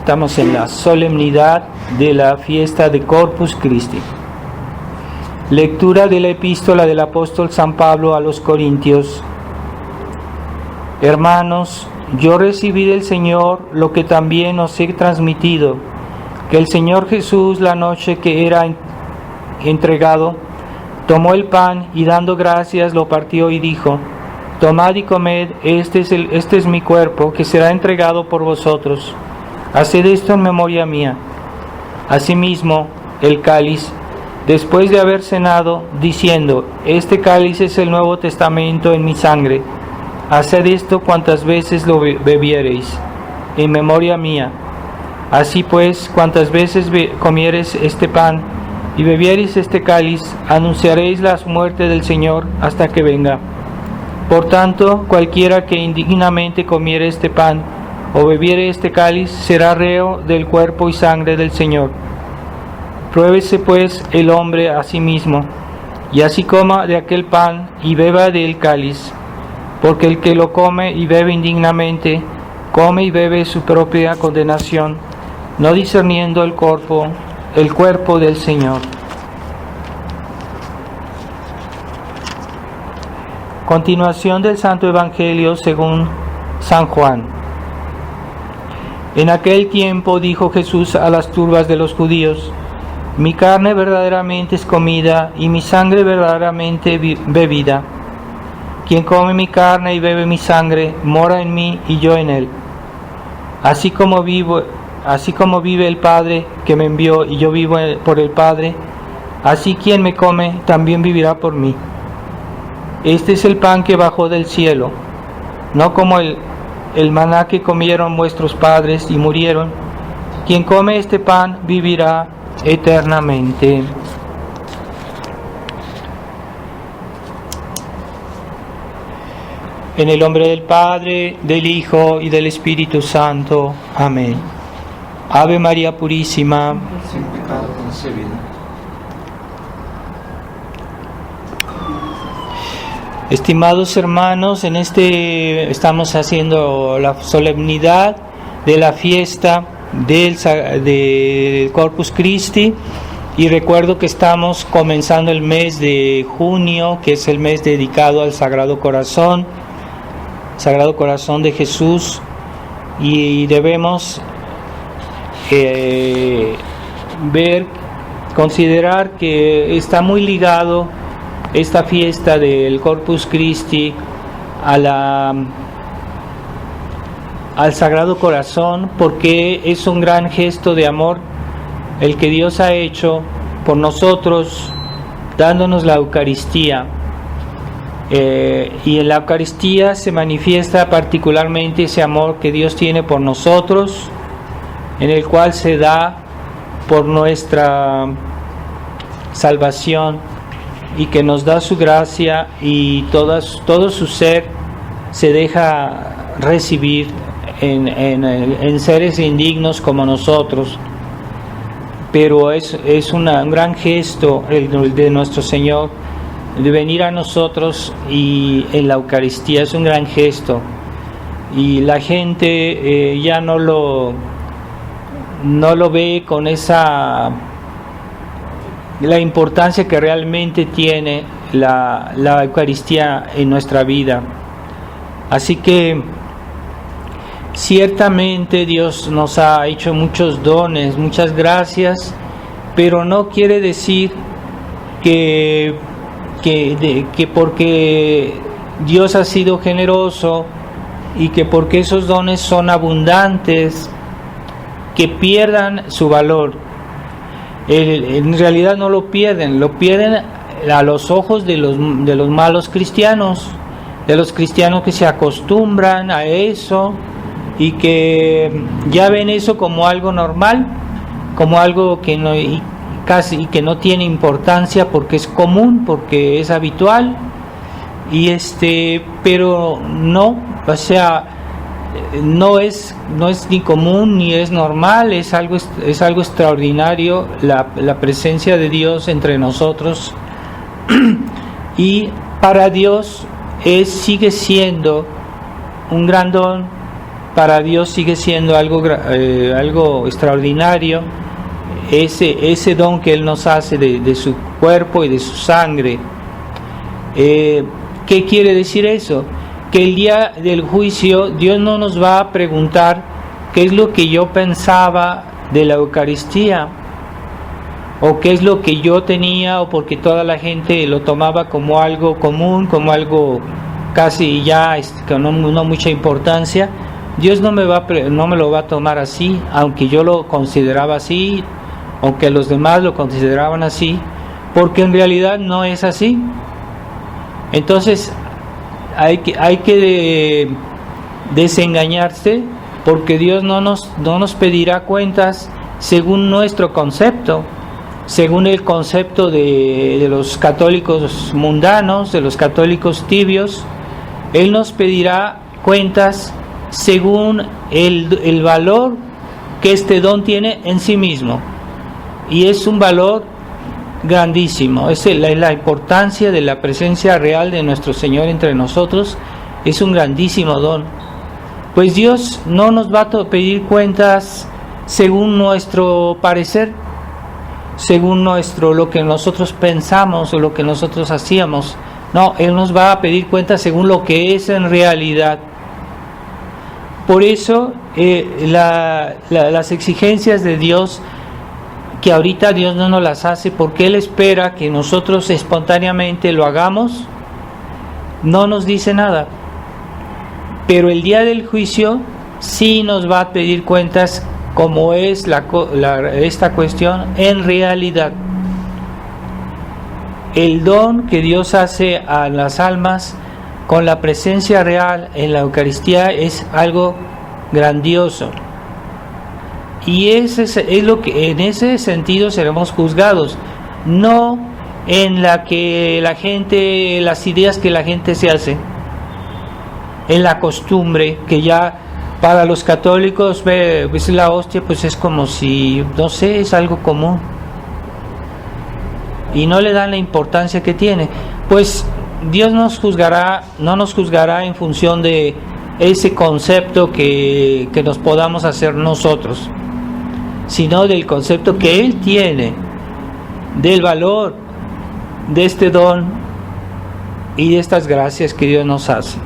Estamos en la solemnidad de la fiesta de Corpus Christi. Lectura de la epístola del apóstol San Pablo a los Corintios. Hermanos, yo recibí del Señor lo que también os he transmitido, que el Señor Jesús, la noche que era entregado, tomó el pan y dando gracias lo partió y dijo: Tomad y comed, este es mi cuerpo, que será entregado por vosotros. Haced esto en memoria mía. Asimismo, el cáliz, después de haber cenado, diciendo: Este cáliz es el Nuevo Testamento en mi sangre. Haced esto cuantas veces lo bebiereis, en memoria mía. Así pues, cuantas veces comiereis este pan y bebiereis este cáliz, anunciaréis la muerte del Señor hasta que venga. Por tanto, cualquiera que indignamente comiere este pan o bebiere este cáliz, será reo del cuerpo y sangre del Señor. Pruébese pues el hombre a sí mismo, y así coma de aquel pan y beba del cáliz, porque el que lo come y bebe indignamente, come y bebe su propia condenación, no discerniendo el cuerpo del Señor. Continuación del Santo Evangelio según San Juan. En aquel tiempo dijo Jesús a las turbas de los judíos: Mi carne verdaderamente es comida y mi sangre verdaderamente bebida. Quien come mi carne y bebe mi sangre, mora en mí y yo en él. Así como vive el Padre que me envió y yo vivo por el Padre, así quien me come también vivirá por mí. Este es el pan que bajó del cielo, no como el maná que comieron vuestros padres y murieron. Quien come este pan vivirá eternamente. En el nombre del Padre, del Hijo y del Espíritu Santo. Amén. Ave María Purísima. Sin pecado concebida. Estimados hermanos, estamos haciendo la solemnidad de la fiesta del Corpus Christi, y recuerdo que estamos comenzando el mes de junio, que es el mes dedicado al Sagrado Corazón de Jesús, y debemos considerar que está muy ligado esta fiesta del Corpus Christi al Sagrado Corazón, porque es un gran gesto de amor el que Dios ha hecho por nosotros, dándonos la Eucaristía. Y en la Eucaristía se manifiesta particularmente ese amor que Dios tiene por nosotros, en el cual se da por nuestra salvación, y que nos da su gracia, y todo su ser se deja recibir en seres indignos como nosotros. Pero es un gran gesto el de nuestro Señor de venir a nosotros, y en la Eucaristía es un gran gesto, y la gente ya no lo ve con la importancia que realmente tiene la Eucaristía en nuestra vida. Así que ciertamente Dios nos ha hecho muchos dones, muchas gracias, pero no quiere decir que porque Dios ha sido generoso y que porque esos dones son abundantes, que pierdan su valor. En realidad no lo pierden a los ojos de los malos cristianos, de los cristianos que se acostumbran a eso y que ya ven eso como algo normal, como algo que no tiene importancia, porque es común, porque es habitual, pero no, o sea, no es ni común ni es normal, es algo extraordinario la presencia de Dios entre nosotros. Y para Dios sigue siendo un gran don para Dios sigue siendo algo extraordinario, ese don que Él nos hace de su cuerpo y de su sangre. ¿Qué quiere decir eso? Que el día del juicio Dios no nos va a preguntar qué es lo que yo pensaba de la Eucaristía, o qué es lo que yo tenía, o porque toda la gente lo tomaba como algo común, como algo casi ya con no mucha importancia. Dios no me lo va a tomar así, aunque yo lo consideraba así, aunque los demás lo consideraban así, porque en realidad no es así. Entonces hay que desengañarse, porque Dios no nos pedirá cuentas según nuestro concepto, según el concepto de los católicos mundanos, de los católicos tibios. Él nos pedirá cuentas según el valor que este don tiene en sí mismo, y es un valor grandísimo. Es la importancia de la presencia real de nuestro Señor entre nosotros, es un grandísimo don. Pues Dios no nos va a pedir cuentas según nuestro parecer, según lo que nosotros pensamos o lo que nosotros hacíamos. No, Él nos va a pedir cuentas según lo que es en realidad. Por eso las exigencias de Dios, que ahorita Dios no nos las hace porque Él espera que nosotros espontáneamente lo hagamos, no nos dice nada. Pero el día del juicio sí nos va a pedir cuentas como es esta cuestión en realidad. El don que Dios hace a las almas con la presencia real en la Eucaristía es algo grandioso, y es lo que en ese sentido seremos juzgados, no en las ideas que la gente se hace, en la costumbre que ya para los católicos ves la hostia, pues es como si, no sé, es algo común y no le dan la importancia que tiene. Pues Dios no nos juzgará en función de ese concepto que nos podamos hacer nosotros, sino del concepto que Él tiene, del valor de este don y de estas gracias que Dios nos hace.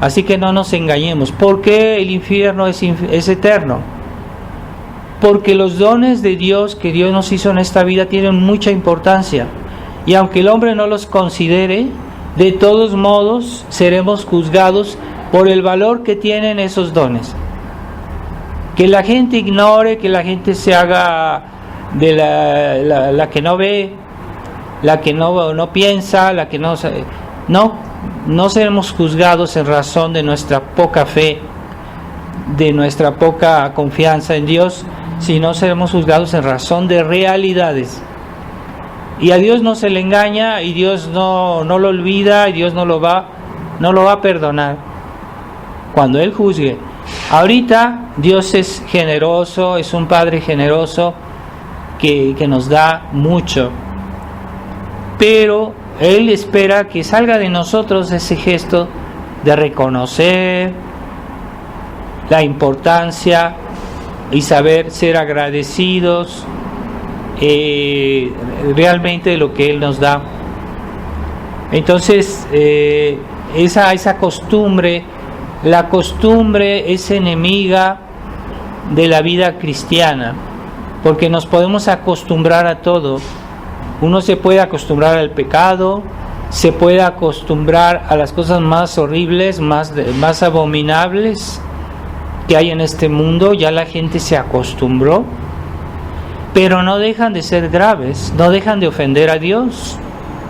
Así que no nos engañemos. ¿Por qué el infierno es eterno? Porque los dones de Dios que Dios nos hizo en esta vida tienen mucha importancia, y aunque el hombre no los considere, de todos modos seremos juzgados por el valor que tienen esos dones. Que la gente ignore, que la gente se haga de la que no ve, la que no piensa, la que no seremos juzgados en razón de nuestra poca fe, de nuestra poca confianza en Dios, sino seremos juzgados en razón de realidades. Y a Dios no se le engaña, y Dios no lo olvida, y Dios no lo va a perdonar cuando Él juzgue. Ahorita Dios es generoso, es un Padre generoso que nos da mucho, pero Él espera que salga de nosotros ese gesto de reconocer la importancia y saber ser agradecidos realmente de lo que Él nos da. Entonces esa costumbre, la costumbre es enemiga de la vida cristiana, porque nos podemos acostumbrar a todo. Uno se puede acostumbrar al pecado, se puede acostumbrar a las cosas más horribles, más abominables que hay en este mundo. Ya la gente se acostumbró, pero no dejan de ser graves, no dejan de ofender a Dios,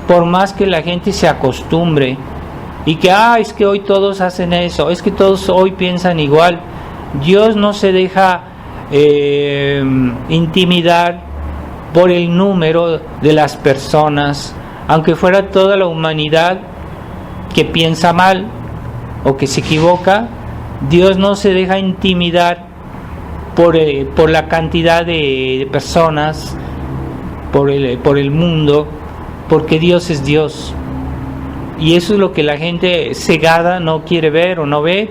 por más que la gente se acostumbre. Y que, es que hoy todos hacen eso, es que todos hoy piensan igual. Dios no se deja intimidar por el número de las personas, aunque fuera toda la humanidad que piensa mal o que se equivoca. Dios no se deja intimidar por la cantidad de personas, por el mundo, porque Dios es Dios. Y eso es lo que la gente cegada no quiere ver o no ve.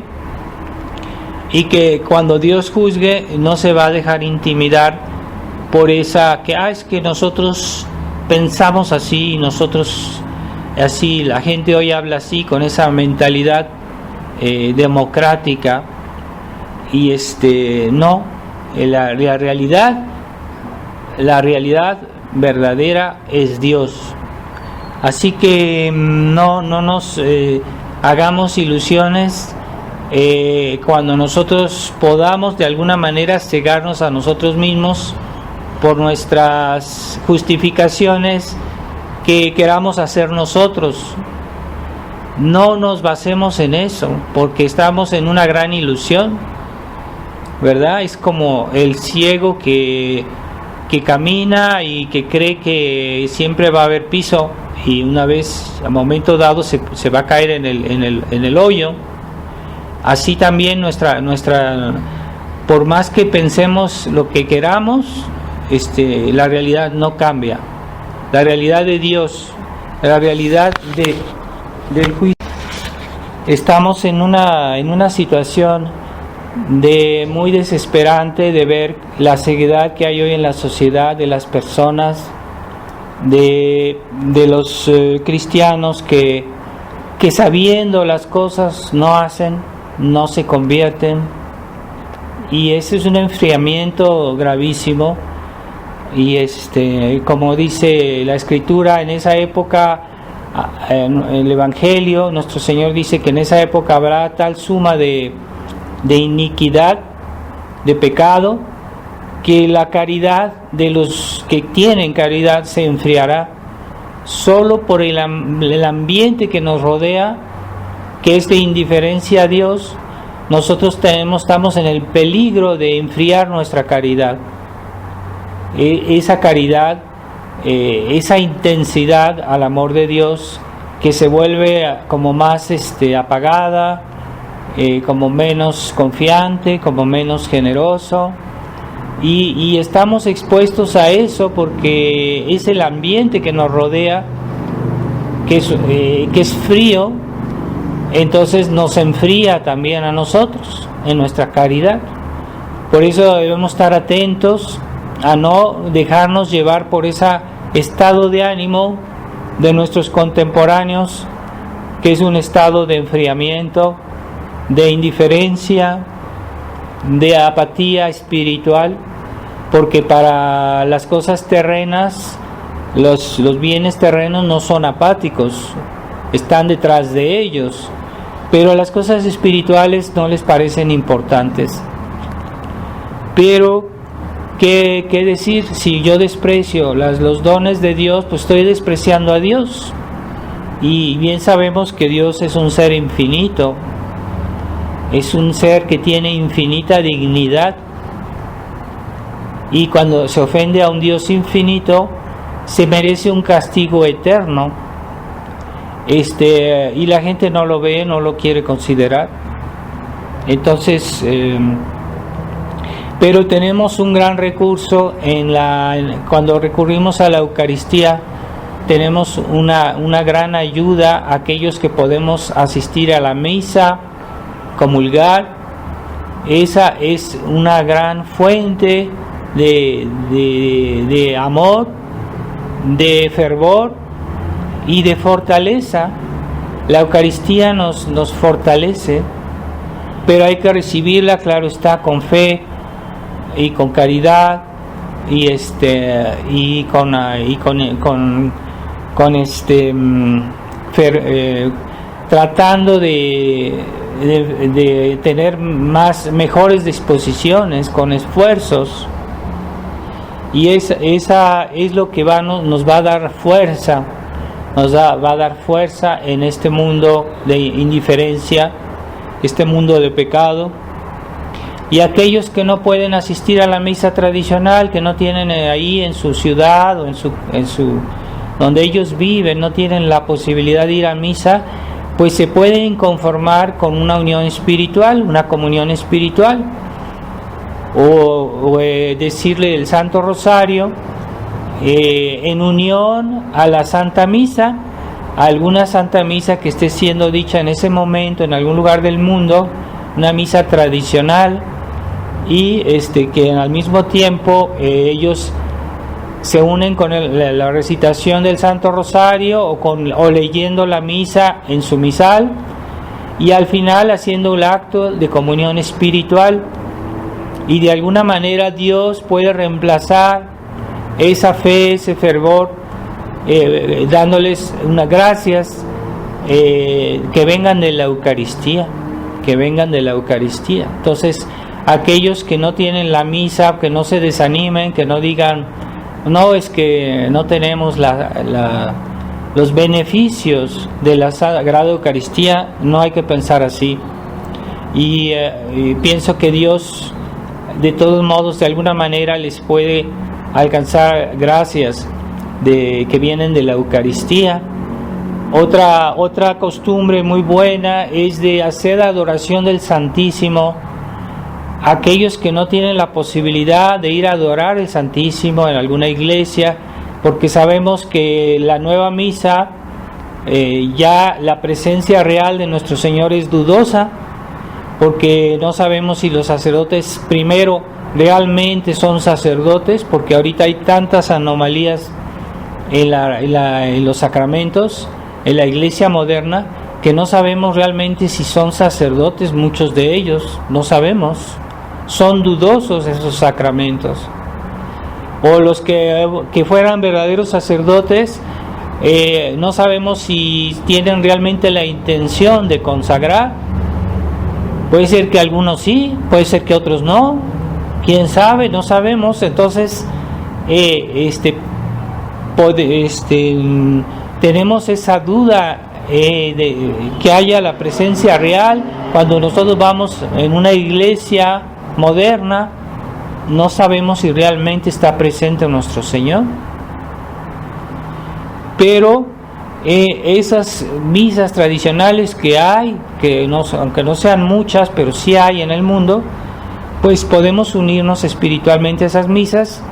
y que cuando Dios juzgue no se va a dejar intimidar por esa que es que nosotros pensamos así, nosotros así, la gente hoy habla así con esa mentalidad democrática, y no, la realidad verdadera es Dios. Así que no nos hagamos ilusiones cuando nosotros podamos de alguna manera cegarnos a nosotros mismos por nuestras justificaciones que queramos hacer nosotros. No nos basemos en eso, porque estamos en una gran ilusión, ¿verdad? Es como el ciego que camina y que cree que siempre va a haber piso, y una vez, a momento dado, se va a caer en el hoyo. Así también nuestra por más que pensemos lo que queramos, la realidad no cambia. La realidad de Dios, la realidad del juicio. Estamos en una situación muy desesperante de ver la ceguedad que hay hoy en la sociedad, de las personas, de los cristianos que sabiendo las cosas no hacen, no se convierten, y ese es un enfriamiento gravísimo. Y como dice la Escritura, en esa época, en el Evangelio, nuestro Señor dice que en esa época habrá tal suma de iniquidad, de pecado, que la caridad de los que tienen caridad se enfriará solo por el ambiente que nos rodea, que es de indiferencia a Dios. Nosotros estamos en el peligro de enfriar nuestra caridad. Esa caridad, esa intensidad al amor de Dios, que se vuelve como más apagada, como menos confiante, como menos generoso, y estamos expuestos a eso porque es el ambiente que nos rodea, que es frío. Entonces nos enfría también a nosotros en nuestra caridad. Por eso debemos estar atentos a no dejarnos llevar por ese estado de ánimo de nuestros contemporáneos, que es un estado de enfriamiento, de indiferencia, de apatía espiritual, porque para las cosas terrenas, los bienes terrenos no son apáticos, están detrás de ellos, pero las cosas espirituales no les parecen importantes. Pero ¿qué decir? Si yo desprecio los dones de Dios, pues estoy despreciando a Dios. Y bien sabemos que Dios es un ser infinito, es un ser que tiene infinita dignidad, y cuando se ofende a un Dios infinito, se merece un castigo eterno. Y la gente no lo ve, no lo quiere considerar. Entonces, pero tenemos un gran recurso cuando recurrimos a la Eucaristía. Tenemos una gran ayuda a aquellos que podemos asistir a la misa, comulgar. Esa es una gran fuente de amor, de fervor y de fortaleza. La Eucaristía nos fortalece, pero hay que recibirla, claro está, con fe y con caridad, y tratando de tener mejores disposiciones, con esfuerzos, y esa es lo que nos va a dar fuerza. Va a dar fuerza en este mundo de indiferencia, este mundo de pecado. Y aquellos que no pueden asistir a la misa tradicional, que no tienen ahí en su ciudad o en su donde ellos viven, no tienen la posibilidad de ir a misa, pues se pueden conformar con una unión espiritual, una comunión espiritual, o decirle el Santo Rosario en unión a la Santa Misa, a alguna Santa Misa que esté siendo dicha en ese momento en algún lugar del mundo, una misa tradicional, y que al mismo tiempo ellos se unen con la recitación del Santo Rosario o leyendo la misa en su misal, y al final haciendo el acto de comunión espiritual. Y de alguna manera Dios puede reemplazar esa fe, ese fervor, dándoles unas gracias que vengan de la Eucaristía, Entonces, aquellos que no tienen la misa, que no se desanimen, que no digan, no, es que no tenemos los beneficios de la Sagrada Eucaristía, no hay que pensar así. Y pienso que Dios, de todos modos, de alguna manera les puede alcanzar gracias que vienen de la Eucaristía. Otra costumbre muy buena es de hacer adoración del Santísimo. Aquellos que no tienen la posibilidad de ir a adorar el Santísimo en alguna iglesia, porque sabemos que la nueva misa, ya la presencia real de nuestro Señor es dudosa, porque no sabemos si los sacerdotes primero realmente son sacerdotes, porque ahorita hay tantas anomalías en los sacramentos, en la iglesia moderna, que no sabemos realmente si son sacerdotes. Muchos de ellos no sabemos, son dudosos esos sacramentos. O los que fueran verdaderos sacerdotes, no sabemos si tienen realmente la intención de consagrar. Puede ser que algunos sí, puede ser que otros no, quién sabe, no sabemos. Entonces tenemos esa duda de que haya la presencia real. Cuando nosotros vamos en una iglesia moderna, no sabemos si realmente está presente nuestro Señor. Pero esas misas tradicionales que hay, aunque no sean muchas, pero sí hay en el mundo, pues podemos unirnos espiritualmente a esas misas,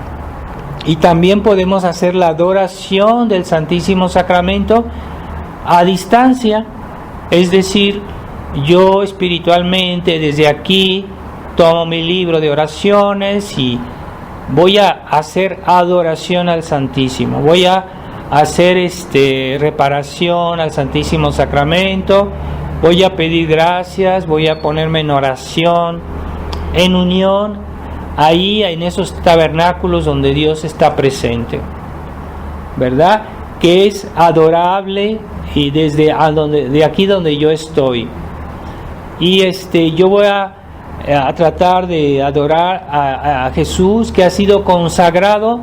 y también podemos hacer la adoración del Santísimo Sacramento a distancia. Es decir, yo espiritualmente desde aquí tomo mi libro de oraciones y voy a hacer adoración al Santísimo, voy a hacer reparación al Santísimo Sacramento, voy a pedir gracias, voy a ponerme en oración, en unión, ahí en esos tabernáculos donde Dios está presente, ¿verdad? Que es adorable, y de aquí donde yo estoy. Y yo voy a tratar de adorar a Jesús, que ha sido consagrado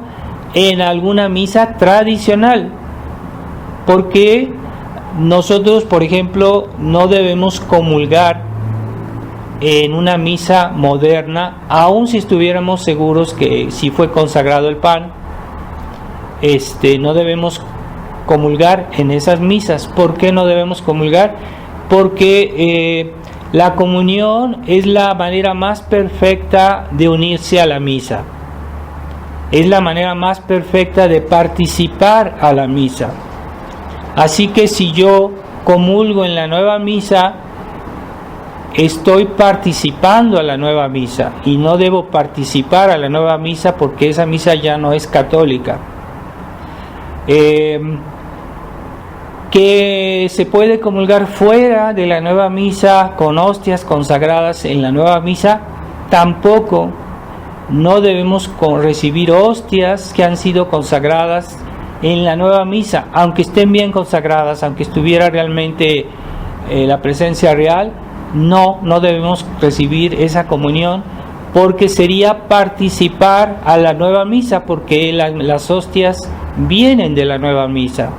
en alguna misa tradicional, porque nosotros, por ejemplo, no debemos comulgar en una misa moderna, aun si estuviéramos seguros que si fue consagrado el pan. No debemos comulgar en esas misas. ¿Por qué no debemos comulgar? Porque la comunión es la manera más perfecta de unirse a la misa, es la manera más perfecta de participar a la misa. Así que si yo comulgo en la nueva misa, estoy participando a la nueva misa, y no debo participar a la nueva misa porque esa misa ya no es católica. Que se puede comulgar fuera de la nueva misa con hostias consagradas en la nueva misa, tampoco. No debemos recibir hostias que han sido consagradas en la nueva misa, aunque estén bien consagradas, aunque estuviera realmente la presencia real. No debemos recibir esa comunión, porque sería participar a la nueva misa, porque las hostias vienen de la nueva misa.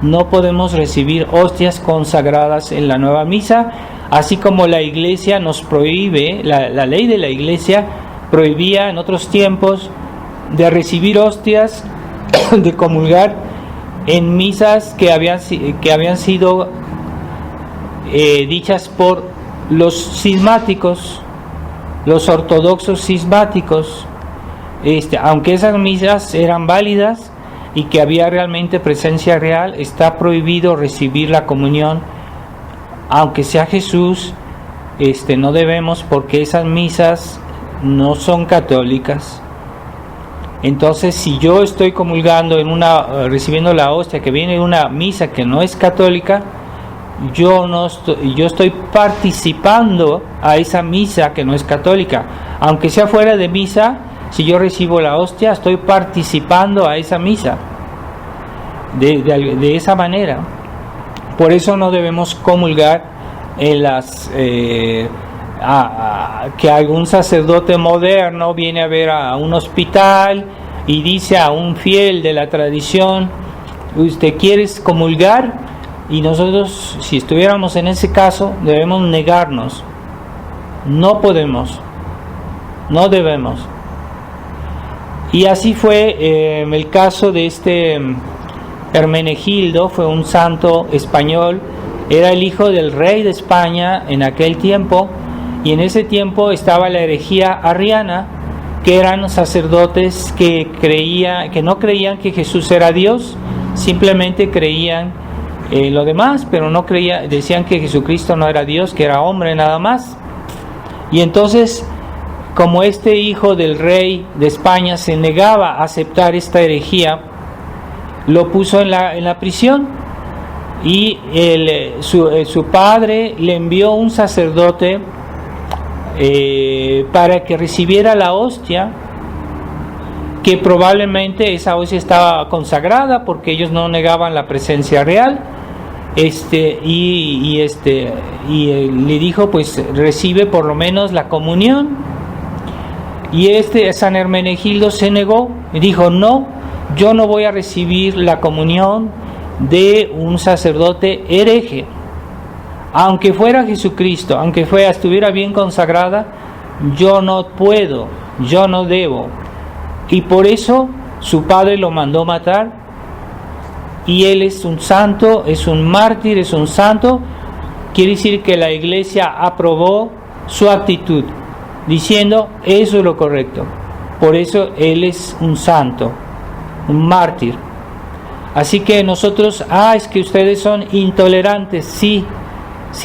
No podemos recibir hostias consagradas en la nueva misa, así como la iglesia nos prohíbe, la ley de la iglesia prohibía en otros tiempos de recibir hostias, de comulgar en misas que habían sido dichas por los cismáticos, los ortodoxos cismáticos, aunque esas misas eran válidas y que había realmente presencia real, está prohibido recibir la comunión, aunque sea Jesús, no debemos, porque esas misas no son católicas. Entonces, si yo estoy comulgando recibiendo la hostia que viene de una misa que no es católica, yo estoy participando a esa misa que no es católica. Aunque sea fuera de misa, si yo recibo la hostia, estoy participando a esa misa de esa manera. Por eso no debemos comulgar en las que algún sacerdote moderno viene a ver a un hospital y dice a un fiel de la tradición: ¿usted quiere comulgar? Y nosotros, si estuviéramos en ese caso, debemos negarnos. No podemos, no debemos. Y así fue el caso de este Hermenegildo. Fue un santo español, era el hijo del rey de España en aquel tiempo, y en ese tiempo estaba la herejía arriana, que eran sacerdotes que no creían que Jesús era Dios, simplemente creían lo demás, pero no creían, decían que Jesucristo no era Dios, que era hombre nada más. Y entonces, como este hijo del rey de España se negaba a aceptar esta herejía, lo puso en la prisión, y su padre le envió un sacerdote para que recibiera la hostia, que probablemente esa hostia estaba consagrada, porque ellos no negaban la presencia real. Y le dijo: pues recibe por lo menos la comunión. Y San Hermenegildo se negó y dijo: no, yo no voy a recibir la comunión de un sacerdote hereje. Aunque fuera Jesucristo, aunque estuviera bien consagrada, yo no puedo, yo no debo. Y por eso su padre lo mandó matar, y él es un santo, es un mártir, es un santo. Quiere decir que la iglesia aprobó su actitud, diciendo: eso es lo correcto. Por eso él es un santo, un mártir. Así que nosotros, es que ustedes son intolerantes. Sí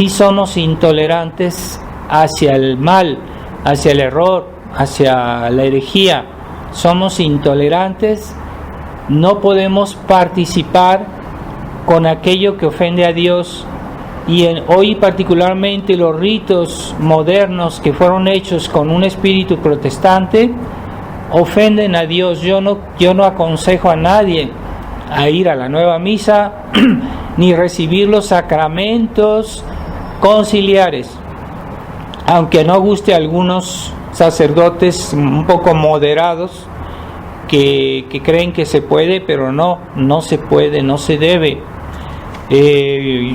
somos intolerantes hacia el mal, hacia el error, hacia la herejía. Somos intolerantes, no podemos participar con aquello que ofende a Dios. Y hoy particularmente los ritos modernos que fueron hechos con un espíritu protestante ofenden a Dios. Yo no aconsejo a nadie a ir a la nueva misa ni recibir los sacramentos conciliares, aunque no guste a algunos sacerdotes un poco moderados que creen que se puede, pero no se puede, no se debe.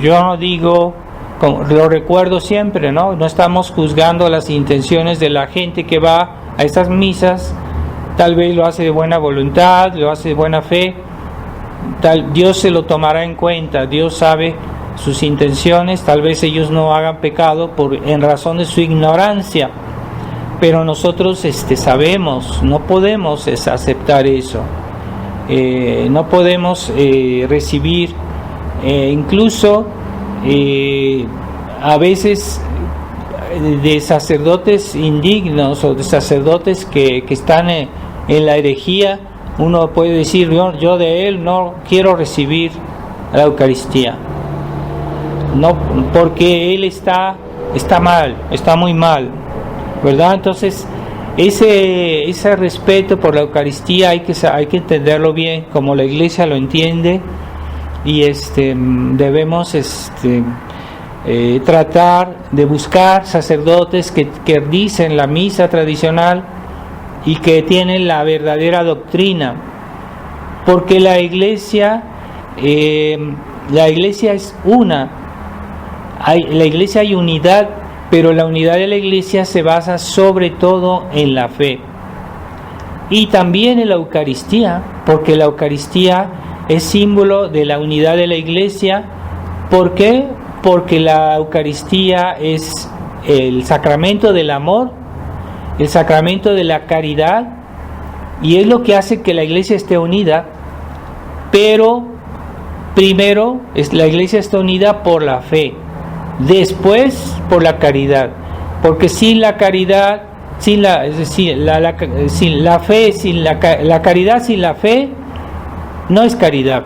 Yo no digo, lo recuerdo siempre, no estamos juzgando las intenciones de la gente que va a estas misas. Tal vez lo hace de buena voluntad, lo hace de buena fe, Dios se lo tomará en cuenta, Dios sabe sus intenciones. Tal vez ellos no hagan pecado en razón de su ignorancia, pero nosotros sabemos, no podemos aceptar eso. No podemos recibir incluso a veces de sacerdotes indignos o de sacerdotes que están en la herejía. Uno puede decir: yo de él no quiero recibir la Eucaristía, no, porque él está mal, está muy mal, ¿verdad? Entonces ese respeto por la Eucaristía hay que entenderlo bien, como la Iglesia lo entiende, y debemos tratar de buscar sacerdotes que dicen la misa tradicional y que tienen la verdadera doctrina, porque la Iglesia es una. En la Iglesia hay unidad, pero la unidad de la Iglesia se basa sobre todo en la fe y también en la Eucaristía, porque la Eucaristía es símbolo de la unidad de la Iglesia. ¿Por qué? Porque la Eucaristía es el sacramento del amor, el sacramento de la caridad, y es lo que hace que la Iglesia esté unida. Pero primero la Iglesia está unida por la fe, después por la caridad. porque sin la caridad, sin la fe, la caridad sin la fe no es caridad.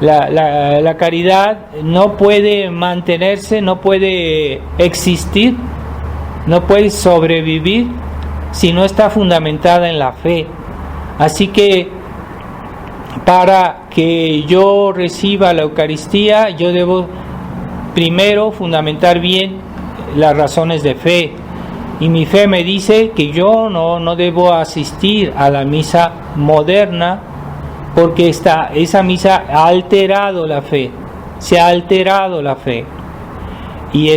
La caridad no puede mantenerse, no puede existir, no puede sobrevivir si no está fundamentada en la fe. Así que para que yo reciba la Eucaristía, yo debo primero fundamentar bien las razones de fe. Y mi fe me dice que yo no debo asistir a la misa moderna, porque esa misa ha alterado la fe, se ha alterado la fe. Y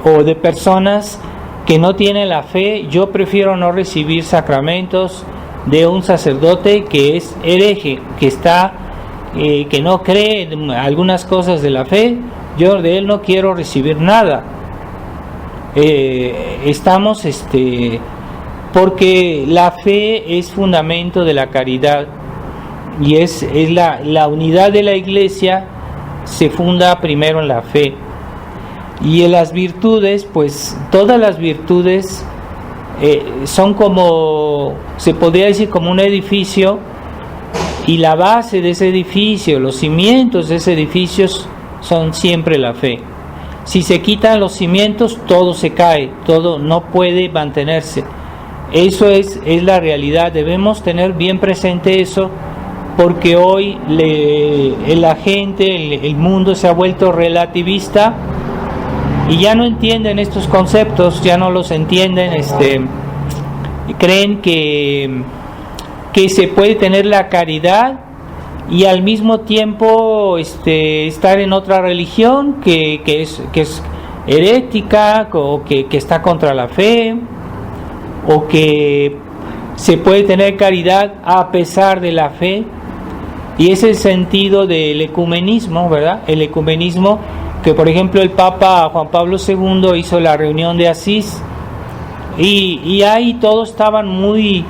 o de personas que no tienen la fe, yo prefiero no recibir sacramentos de un sacerdote que es hereje, que no cree en algunas cosas de la fe. Yo de él no quiero recibir nada. Estamos porque la fe es fundamento de la caridad, y es la unidad de la Iglesia se funda primero en la fe. Y en las virtudes, pues todas las virtudes son como, se podría decir, como un edificio, y la base de ese edificio, los cimientos de ese edificio son siempre la fe. Si se quitan los cimientos, todo se cae, todo no puede mantenerse. Eso es la realidad. Debemos tener bien presente eso, porque hoy la gente, el mundo se ha vuelto relativista y ya no entienden estos conceptos, ya no los entienden. Creen que se puede tener la caridad y al mismo tiempo estar en otra religión que es herética, o que está contra la fe, o que se puede tener caridad a pesar de la fe. Y ese es el sentido del ecumenismo, ¿verdad? El ecumenismo, que por ejemplo el Papa Juan Pablo II hizo la reunión de Asís, y ahí todos estaban muy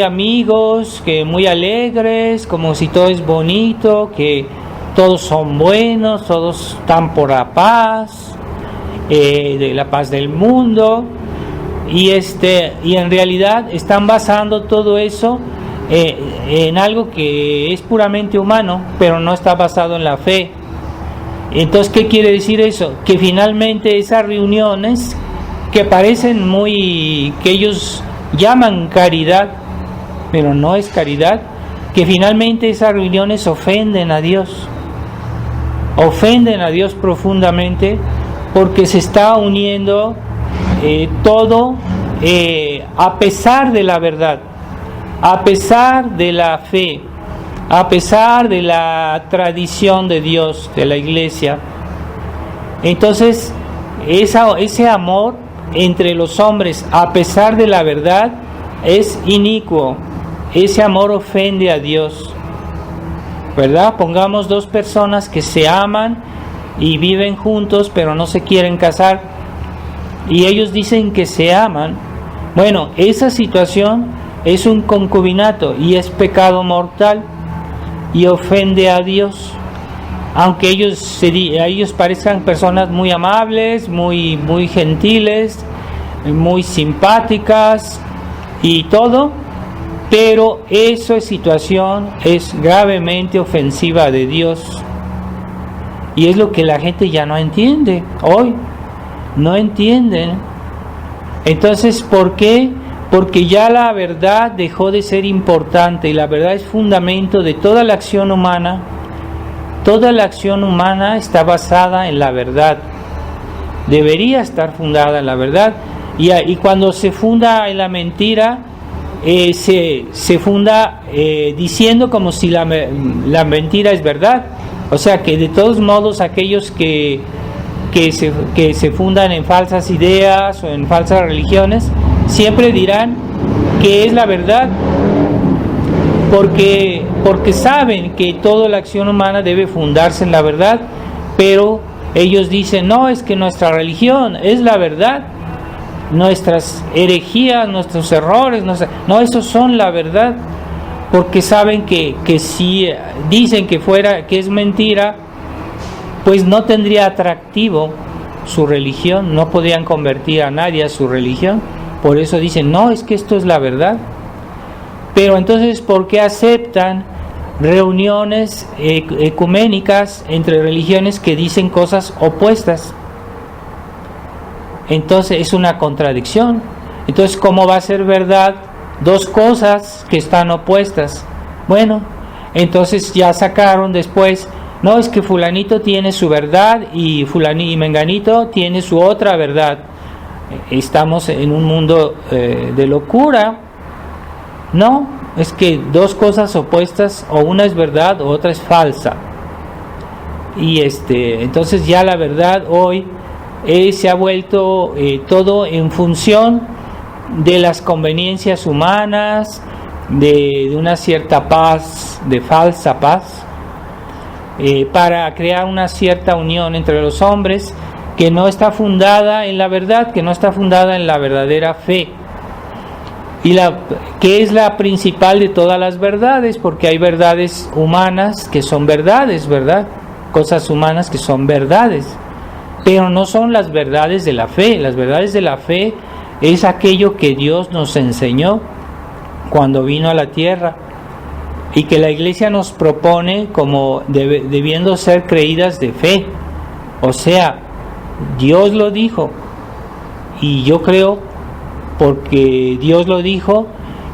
amigos, que muy alegres, como si todo es bonito, que todos son buenos, todos están por la paz, de la paz del mundo, y en realidad están basando todo eso en algo que es puramente humano, pero no está basado en la fe. Entonces, ¿qué quiere decir eso? Que finalmente esas reuniones que parecen que ellos llaman caridad, pero no es caridad, que finalmente esas reuniones ofenden a Dios profundamente, porque se está uniendo todo a pesar de la verdad, a pesar de la fe, a pesar de la tradición de Dios, de la Iglesia. Entonces, ese amor entre los hombres, a pesar de la verdad, es inicuo. Ese amor ofende a Dios, ¿verdad? Pongamos dos personas que se aman y viven juntos, pero no se quieren casar, y ellos dicen que se aman. Bueno, esa situación es un concubinato y es pecado mortal y ofende a Dios, aunque ellos parezcan personas muy amables, muy gentiles, muy simpáticas y todo, pero esa situación es gravemente ofensiva de Dios, y es lo que la gente ya no entiende hoy, no entienden. Entonces, ¿por qué? Porque ya la verdad dejó de ser importante, y la verdad es fundamento de toda la acción humana. Toda la acción humana está basada en la verdad, debería estar fundada en la verdad, y cuando se funda en la mentira, se funda diciendo como si la mentira es verdad. O sea que de todos modos aquellos que se fundan en falsas ideas o en falsas religiones siempre dirán que es la verdad, porque saben que toda la acción humana debe fundarse en la verdad, pero ellos dicen, no, es que nuestra religión es la verdad, nuestras herejías, nuestros errores, no, esos son la verdad, porque saben que si dicen que es mentira, pues no tendría atractivo, su religión, no podían convertir a nadie a su religión, por eso dicen, no, es que esto es la verdad. Pero entonces, ¿por qué aceptan reuniones ecuménicas entre religiones que dicen cosas opuestas? Entonces es una contradicción. Entonces, ¿cómo va a ser verdad dos cosas que están opuestas? Bueno, entonces ya sacaron después, no, es que fulanito tiene su verdad y menganito tiene su otra verdad. Estamos en un mundo de locura. No, es que dos cosas opuestas, o una es verdad o otra es falsa. Y entonces ya la verdad hoy se ha vuelto todo en función de las conveniencias humanas, de una cierta paz, de falsa paz, para crear una cierta unión entre los hombres que no está fundada en la verdad, que no está fundada en la verdadera fe. Y que es la principal de todas las verdades, porque hay verdades humanas que son verdades, ¿verdad? Cosas humanas que son verdades, pero no son las verdades de la fe. Las verdades de la fe es aquello que Dios nos enseñó cuando vino a la tierra y que la Iglesia nos propone como debiendo ser creídas de fe. O sea, Dios lo dijo y yo creo porque Dios lo dijo,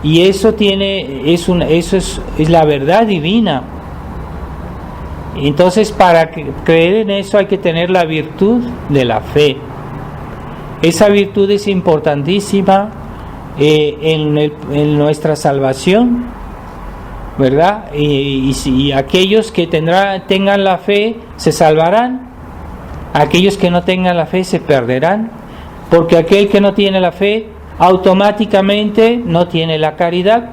y eso es la verdad divina. Entonces, para creer en eso hay que tener la virtud de la fe. Esa virtud es importantísima en nuestra salvación, ¿verdad? Y aquellos que tengan la fe se salvarán, aquellos que no tengan la fe se perderán, porque aquel que no tiene la fe automáticamente no tiene la caridad,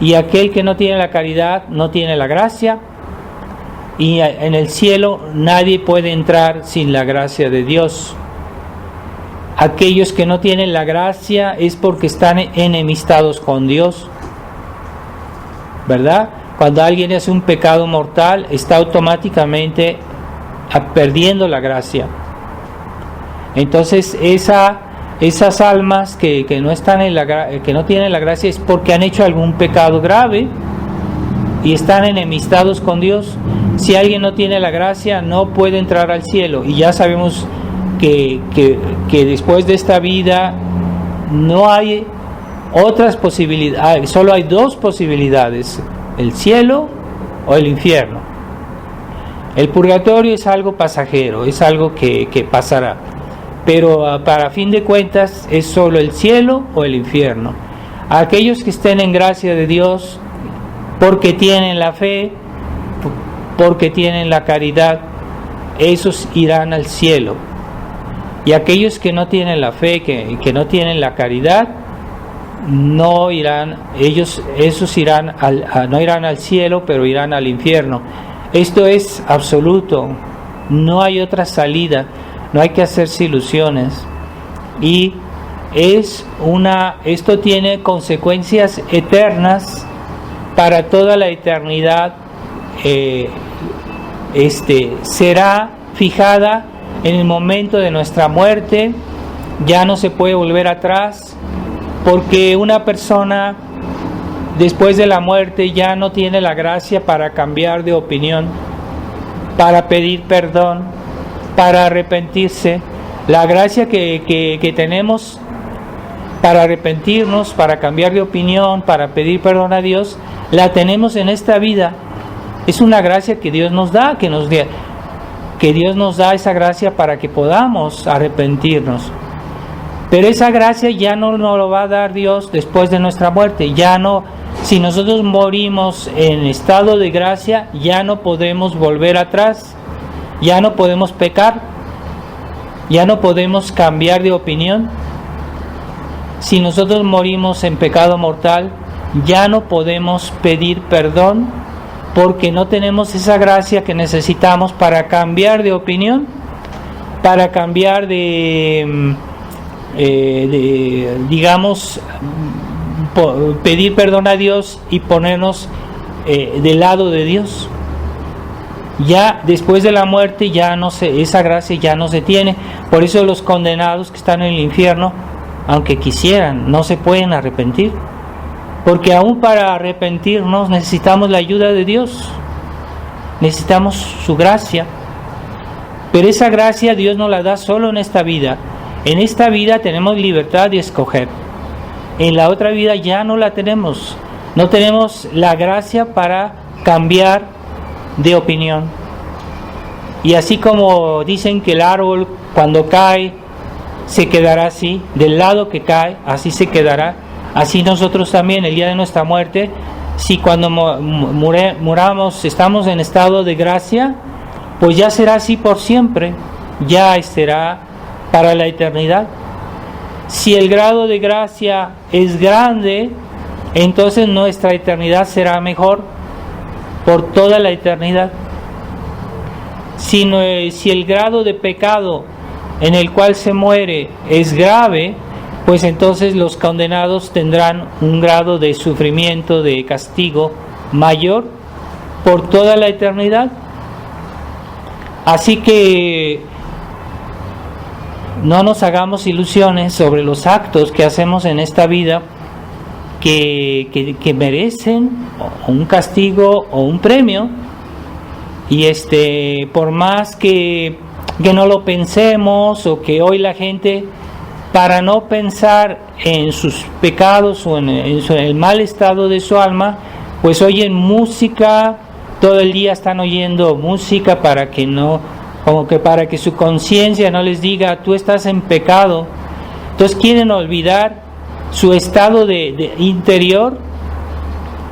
y aquel que no tiene la caridad no tiene la gracia, y en el cielo nadie puede entrar sin la gracia de Dios. Aquellos que no tienen la gracia es porque están enemistados con Dios, ¿verdad? Cuando alguien hace un pecado mortal, está automáticamente perdiendo la gracia. Entonces esas almas que no están que no tienen la gracia es porque han hecho algún pecado grave y están enemistados con Dios. Si alguien no tiene la gracia, no puede entrar al cielo, y ya sabemos que después de esta vida no hay otras posibilidades, solo hay dos posibilidades: el cielo o el infierno. El purgatorio es algo pasajero, es algo que pasará, pero para fin de cuentas es solo el cielo o el infierno. Aquellos que estén en gracia de Dios, porque tienen la fe, porque tienen la caridad, esos irán al cielo. Y aquellos que no tienen la fe, que no tienen la caridad, no irán, esos irán no irán al cielo, pero irán al infierno. Esto es absoluto, no hay otra salida, no hay que hacerse ilusiones. Y esto tiene consecuencias eternas para toda la eternidad. Será fijada en el momento de nuestra muerte, ya no se puede volver atrás, porque una persona después de la muerte ya no tiene la gracia para cambiar de opinión, para pedir perdón, para arrepentirse. La gracia que tenemos para arrepentirnos, para cambiar de opinión, para pedir perdón a Dios, la tenemos en esta vida. Es una gracia que Dios nos da, que Dios nos da esa gracia para que podamos arrepentirnos. Pero esa gracia ya no nos lo va a dar Dios después de nuestra muerte. Ya no, si nosotros morimos en estado de gracia, ya no podemos volver atrás, ya no podemos pecar, ya no podemos cambiar de opinión. Si nosotros morimos en pecado mortal, ya no podemos pedir perdón, porque no tenemos esa gracia que necesitamos para cambiar de opinión, para cambiar digamos, pedir perdón a Dios y ponernos del lado de Dios. ya después de la muerte ya no se, esa gracia ya no se tiene. Por eso los condenados que están en el infierno, aunque quisieran, no se pueden arrepentir, porque aún para arrepentirnos necesitamos la ayuda de Dios, necesitamos su gracia. Pero esa gracia Dios nos la da solo en esta vida. En esta vida tenemos libertad de escoger. En la otra vida ya no la tenemos. No tenemos la gracia para cambiar de opinión. Y así como dicen que el árbol cuando cae se quedará así, del lado que cae, así se quedará. Así nosotros también, el día de nuestra muerte, si cuando muramos estamos en estado de gracia, pues ya será así por siempre, ya será para la eternidad. Si el grado de gracia es grande, entonces nuestra eternidad será mejor por toda la eternidad. Si el grado de pecado en el cual se muere es grave, pues entonces los condenados tendrán un grado de sufrimiento, de castigo mayor por toda la eternidad. Así que no nos hagamos ilusiones sobre los actos que hacemos en esta vida que merecen un castigo o un premio. Y por más que no lo pensemos, o que hoy la gente, para no pensar en sus pecados o en el mal estado de su alma, pues oyen música, todo el día están oyendo música para que su conciencia no les diga tú estás en pecado. Entonces quieren olvidar su estado de interior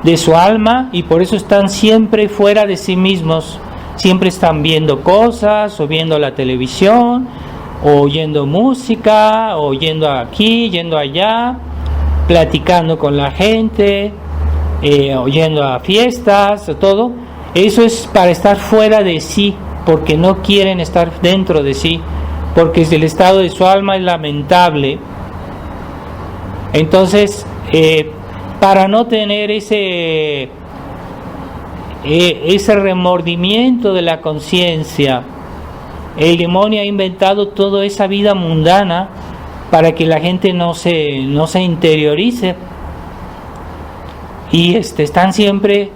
de su alma, y por eso están siempre fuera de sí mismos. Siempre están viendo cosas, o viendo la televisión, o oyendo música, o yendo aquí, yendo allá, platicando con la gente, oyendo a fiestas, o todo. Eso es para estar fuera de sí, porque no quieren estar dentro de sí, porque el estado de su alma es lamentable. Entonces, para no tener ese remordimiento de la conciencia, el demonio ha inventado toda esa vida mundana para que la gente no se interiorice, y están siempre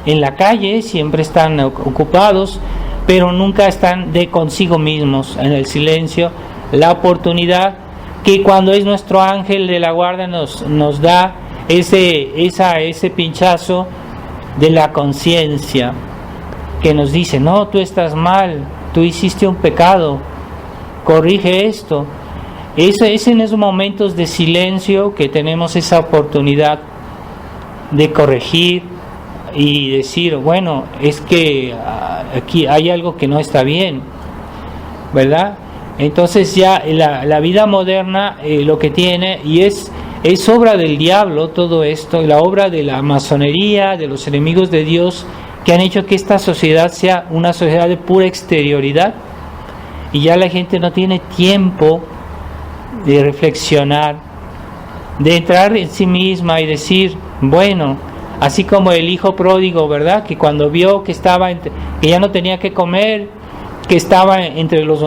en la calle, siempre están ocupados, pero nunca están de consigo mismos, en el silencio. La oportunidad que cuando es nuestro ángel de la guarda nos da ese pinchazo de la conciencia, que nos dice, no, tú estás mal, tú hiciste un pecado, corrige esto. Es en esos momentos de silencio que tenemos esa oportunidad de corregir y decir, bueno, es que aquí hay algo que no está bien, ¿verdad? Entonces ya la vida moderna lo que tiene, y es obra del diablo todo esto, la obra de la masonería, de los enemigos de Dios, que han hecho que esta sociedad sea una sociedad de pura exterioridad, y ya la gente no tiene tiempo de reflexionar, de entrar en sí misma y decir, bueno, así como el hijo pródigo, ¿verdad? Que cuando vio que ya no tenía que comer, que estaba entre los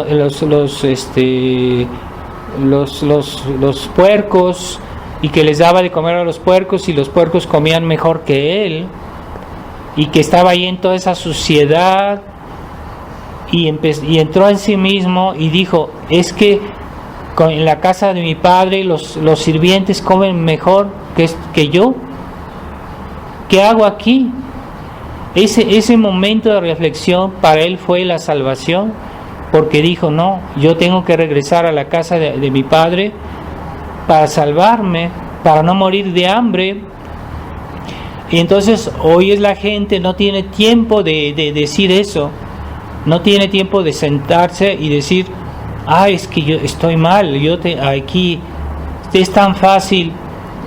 puercos, y que les daba de comer a los puercos, y los puercos comían mejor que él, y que estaba ahí en toda esa suciedad, y entró en sí mismo y dijo, es que en la casa de mi padre los sirvientes comen mejor que yo. ¿Qué hago aquí? Ese momento de reflexión para él fue la salvación, porque dijo, no, yo tengo que regresar a la casa de mi padre para salvarme, para no morir de hambre. Y entonces hoy la gente no tiene tiempo de decir eso, no tiene tiempo de sentarse y decir, es que yo estoy mal, aquí es tan fácil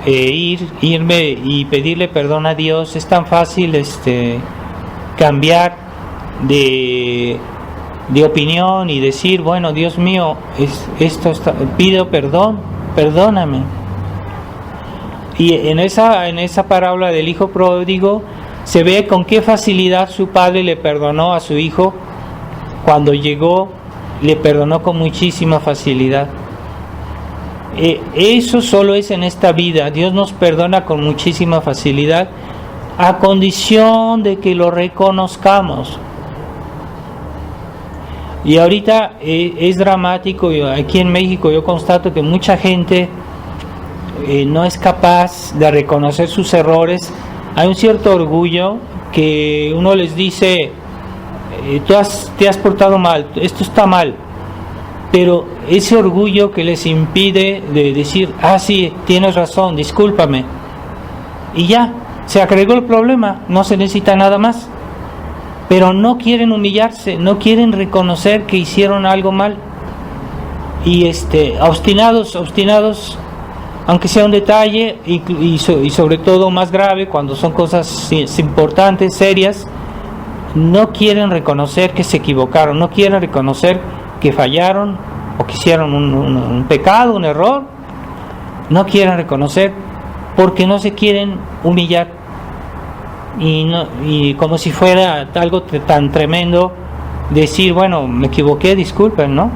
irme y pedirle perdón a Dios, es tan fácil cambiar de opinión y decir, bueno, Dios mío, pido perdón, perdóname. Y en esa parábola del hijo pródigo Se ve con qué facilidad su padre le perdonó a su hijo. Cuando llegó, le perdonó con muchísima facilidad. Eso solo es en esta vida. Dios nos perdona con muchísima facilidad, a condición de que lo reconozcamos. Y ahorita es dramático. Aquí en México yo constato que mucha gente no es capaz de reconocer sus errores. Hay un cierto orgullo que uno les dice, te has portado mal, esto está mal. Pero ese orgullo que les impide de decir, sí, tienes razón, discúlpame. Y ya, se agregó el problema, no se necesita nada más. Pero no quieren humillarse, no quieren reconocer que hicieron algo mal. Y obstinados, aunque sea un detalle, y sobre todo más grave, cuando son cosas importantes, serias, no quieren reconocer que se equivocaron, no quieren reconocer que fallaron o que hicieron un pecado, un error. No quieren reconocer porque no se quieren humillar. Y como si fuera algo tan tremendo decir, bueno, me equivoqué, disculpen, ¿no?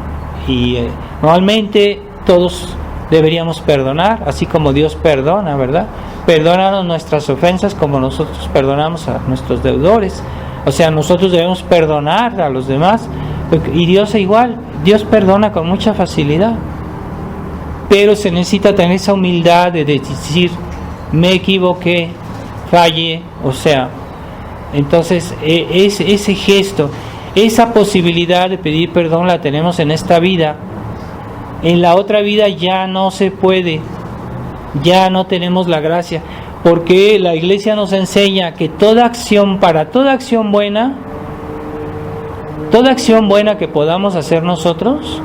Y normalmente todos deberíamos perdonar, así como Dios perdona, ¿verdad? Perdónanos nuestras ofensas como nosotros perdonamos a nuestros deudores. O sea, nosotros debemos perdonar a los demás, y Dios igual, Dios perdona con mucha facilidad. Pero se necesita tener esa humildad de decir, me equivoqué, fallé. O sea, entonces ese gesto, esa posibilidad de pedir perdón la tenemos en esta vida. En la otra vida ya no se puede, ya no tenemos la gracia, porque la Iglesia nos enseña que toda acción buena que podamos hacer nosotros,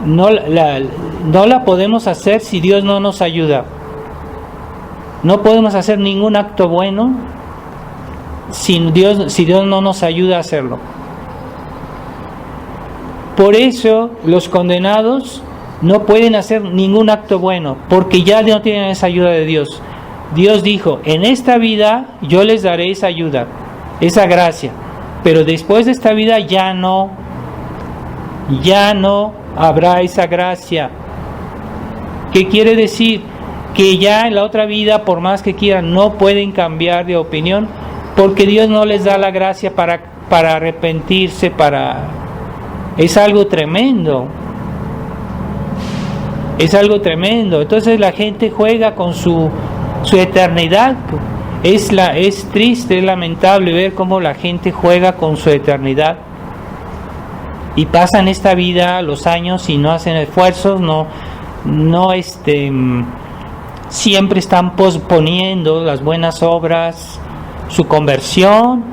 no la podemos hacer si Dios no nos ayuda. No podemos hacer ningún acto bueno si Dios no nos ayuda a hacerlo. Por eso los condenados no pueden hacer ningún acto bueno, porque ya no tienen esa ayuda de Dios. Dios dijo, en esta vida yo les daré esa ayuda, esa gracia, pero después de esta vida ya no habrá esa gracia. ¿Qué quiere decir? Que ya en la otra vida, por más que quieran, no pueden cambiar de opinión, porque Dios no les da la gracia para arrepentirse, es algo tremendo. Es algo tremendo. Entonces la gente juega con su eternidad. Es triste, es lamentable ver cómo la gente juega con su eternidad. Y pasan esta vida, los años, y no hacen esfuerzos, siempre están posponiendo las buenas obras, su conversión,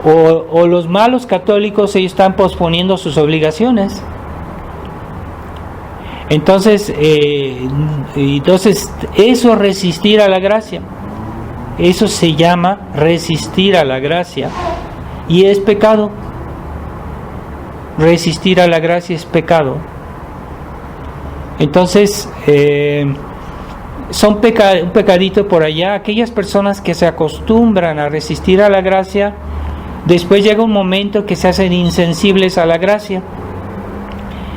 o los malos católicos, ellos están posponiendo sus obligaciones. Entonces eso es resistir a la gracia. Eso se llama resistir a la gracia, y es pecado. Resistir a la gracia es pecado. Entonces son un pecadito por allá. Aquellas personas que se acostumbran a resistir a la gracia, después llega un momento que se hacen insensibles a la gracia,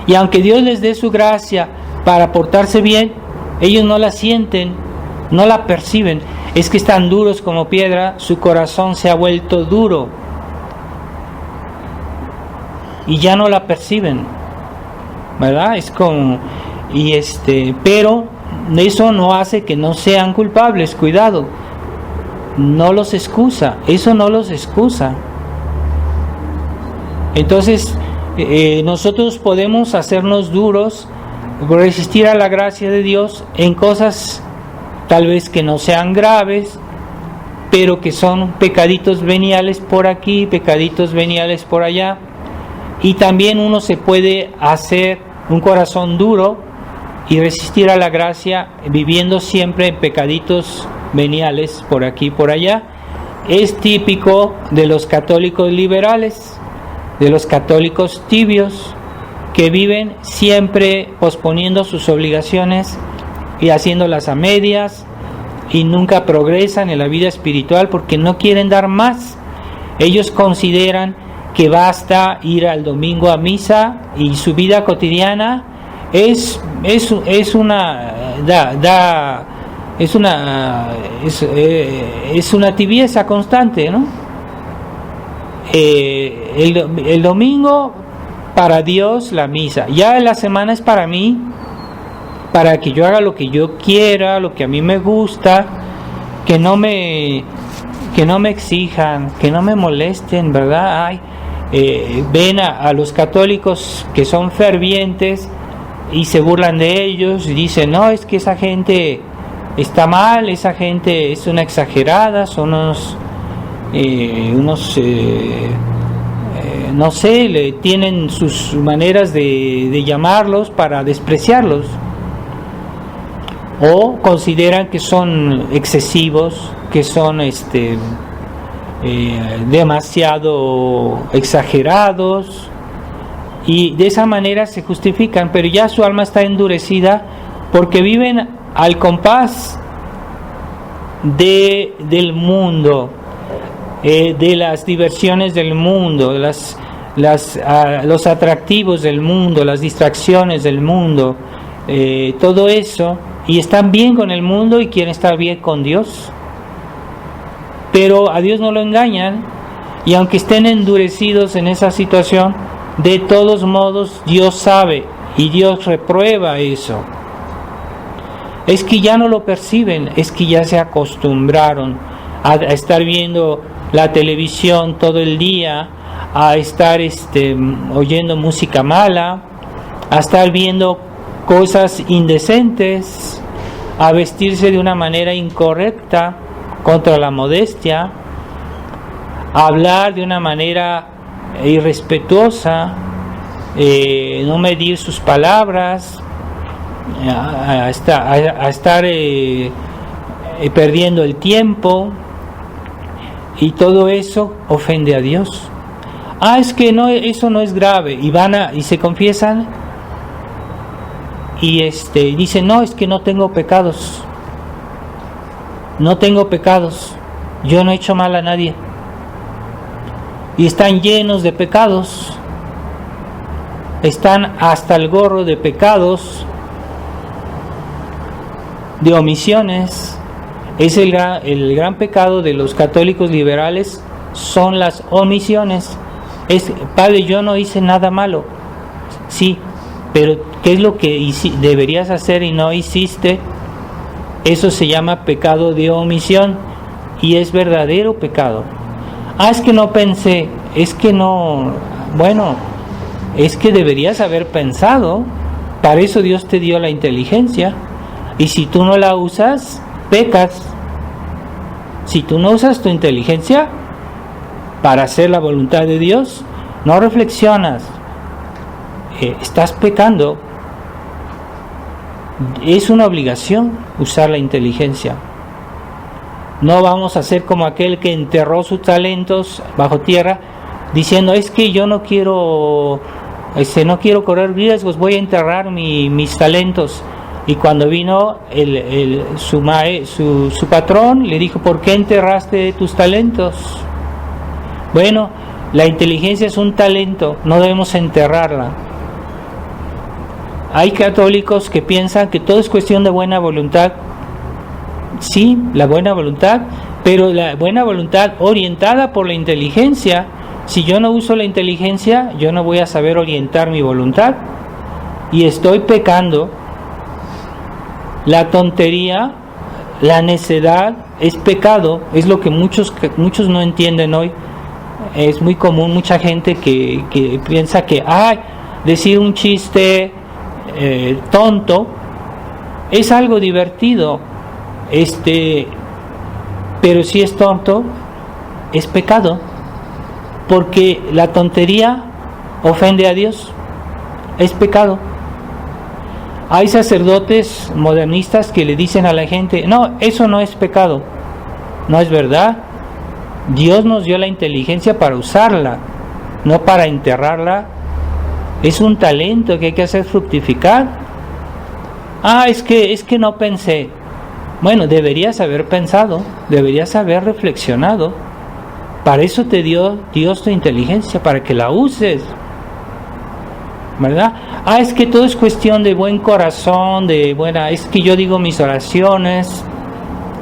y aunque Dios les dé su gracia para portarse bien, ellos no la sienten, no la perciben. Es que están duros como piedra, su corazón se ha vuelto duro y ya no la perciben, ¿verdad? Es como pero eso no hace que no sean culpables. Cuidado, no los excusa, eso no los excusa. Entonces nosotros podemos hacernos duros, resistir a la gracia de Dios en cosas tal vez que no sean graves, pero que son pecaditos veniales por aquí, pecaditos veniales por allá. Y también uno se puede hacer un corazón duro y resistir a la gracia viviendo siempre en pecaditos veniales por aquí y por allá. Es típico de los católicos liberales, de los católicos tibios, que viven siempre posponiendo sus obligaciones y haciéndolas a medias, y nunca progresan en la vida espiritual porque no quieren dar más. Ellos consideran que basta ir al domingo a misa y su vida cotidiana es una tibieza constante, ¿no? El domingo para Dios la misa, ya la semana es para mí, para que yo haga lo que yo quiera, lo que a mí me gusta, que no me exijan, que no me molesten, ¿verdad? Ven a los católicos que son fervientes y se burlan de ellos y dicen, no, es que esa gente está mal, esa gente es una exagerada, son no sé, tienen sus maneras de llamarlos para despreciarlos, o consideran que son excesivos, que son demasiado exagerados, y de esa manera se justifican, pero ya su alma está endurecida porque viven al compás del mundo, de las diversiones del mundo, los atractivos del mundo, las distracciones del mundo, todo eso, y están bien con el mundo y quieren estar bien con Dios, pero a Dios no lo engañan, y aunque estén endurecidos en esa situación, de todos modos Dios sabe y Dios reprueba eso. Es que ya no lo perciben, es que ya se acostumbraron a estar viendo la televisión todo el día, a estar oyendo música mala, a estar viendo cosas indecentes, a vestirse de una manera incorrecta, contra la modestia, a hablar de una manera irrespetuosa, no medir sus palabras, a estar perdiendo el tiempo, y todo eso ofende a Dios. Es que no, eso no es grave, y se confiesan y dicen, no, es que no tengo pecados, yo no he hecho mal a nadie, y están llenos de pecados, están hasta el gorro de pecados, de omisiones. Es el gran pecado de los católicos liberales, son las omisiones. Padre, yo no hice nada malo. Sí, pero ¿qué es lo que deberías hacer y no hiciste? Eso se llama pecado de omisión, y es verdadero pecado. Es que no pensé, es que no, bueno, es que deberías haber pensado, para eso Dios te dio la inteligencia, y si tú no la usas, pecas. Si tú no usas tu inteligencia para hacer la voluntad de Dios, no reflexionas, estás pecando. Es una obligación usar la inteligencia. No vamos a ser como aquel que enterró sus talentos bajo tierra, diciendo, es que yo no quiero correr riesgos, voy a enterrar mis talentos. Y cuando vino su patrón, le dijo, ¿por qué enterraste tus talentos? Bueno, la inteligencia es un talento, no debemos enterrarla. Hay católicos que piensan que todo es cuestión de buena voluntad. Sí, la buena voluntad, pero la buena voluntad orientada por la inteligencia. Si yo no uso la inteligencia, yo no voy a saber orientar mi voluntad, y estoy pecando. La tontería, la necedad es pecado, es lo que muchos no entienden hoy. Es muy común, mucha gente que piensa que decir un chiste tonto es algo divertido, pero si es tonto, es pecado, porque la tontería ofende a Dios, es pecado. Hay sacerdotes modernistas que le dicen a la gente, no, eso no es pecado. No es verdad. Dios nos dio la inteligencia para usarla, no para enterrarla. Es un talento que hay que hacer fructificar. Es que no pensé. Bueno, deberías haber pensado, deberías haber reflexionado. Para eso te dio Dios tu inteligencia, para que la uses, ¿verdad? Es que todo es cuestión de buen corazón, es que yo digo mis oraciones,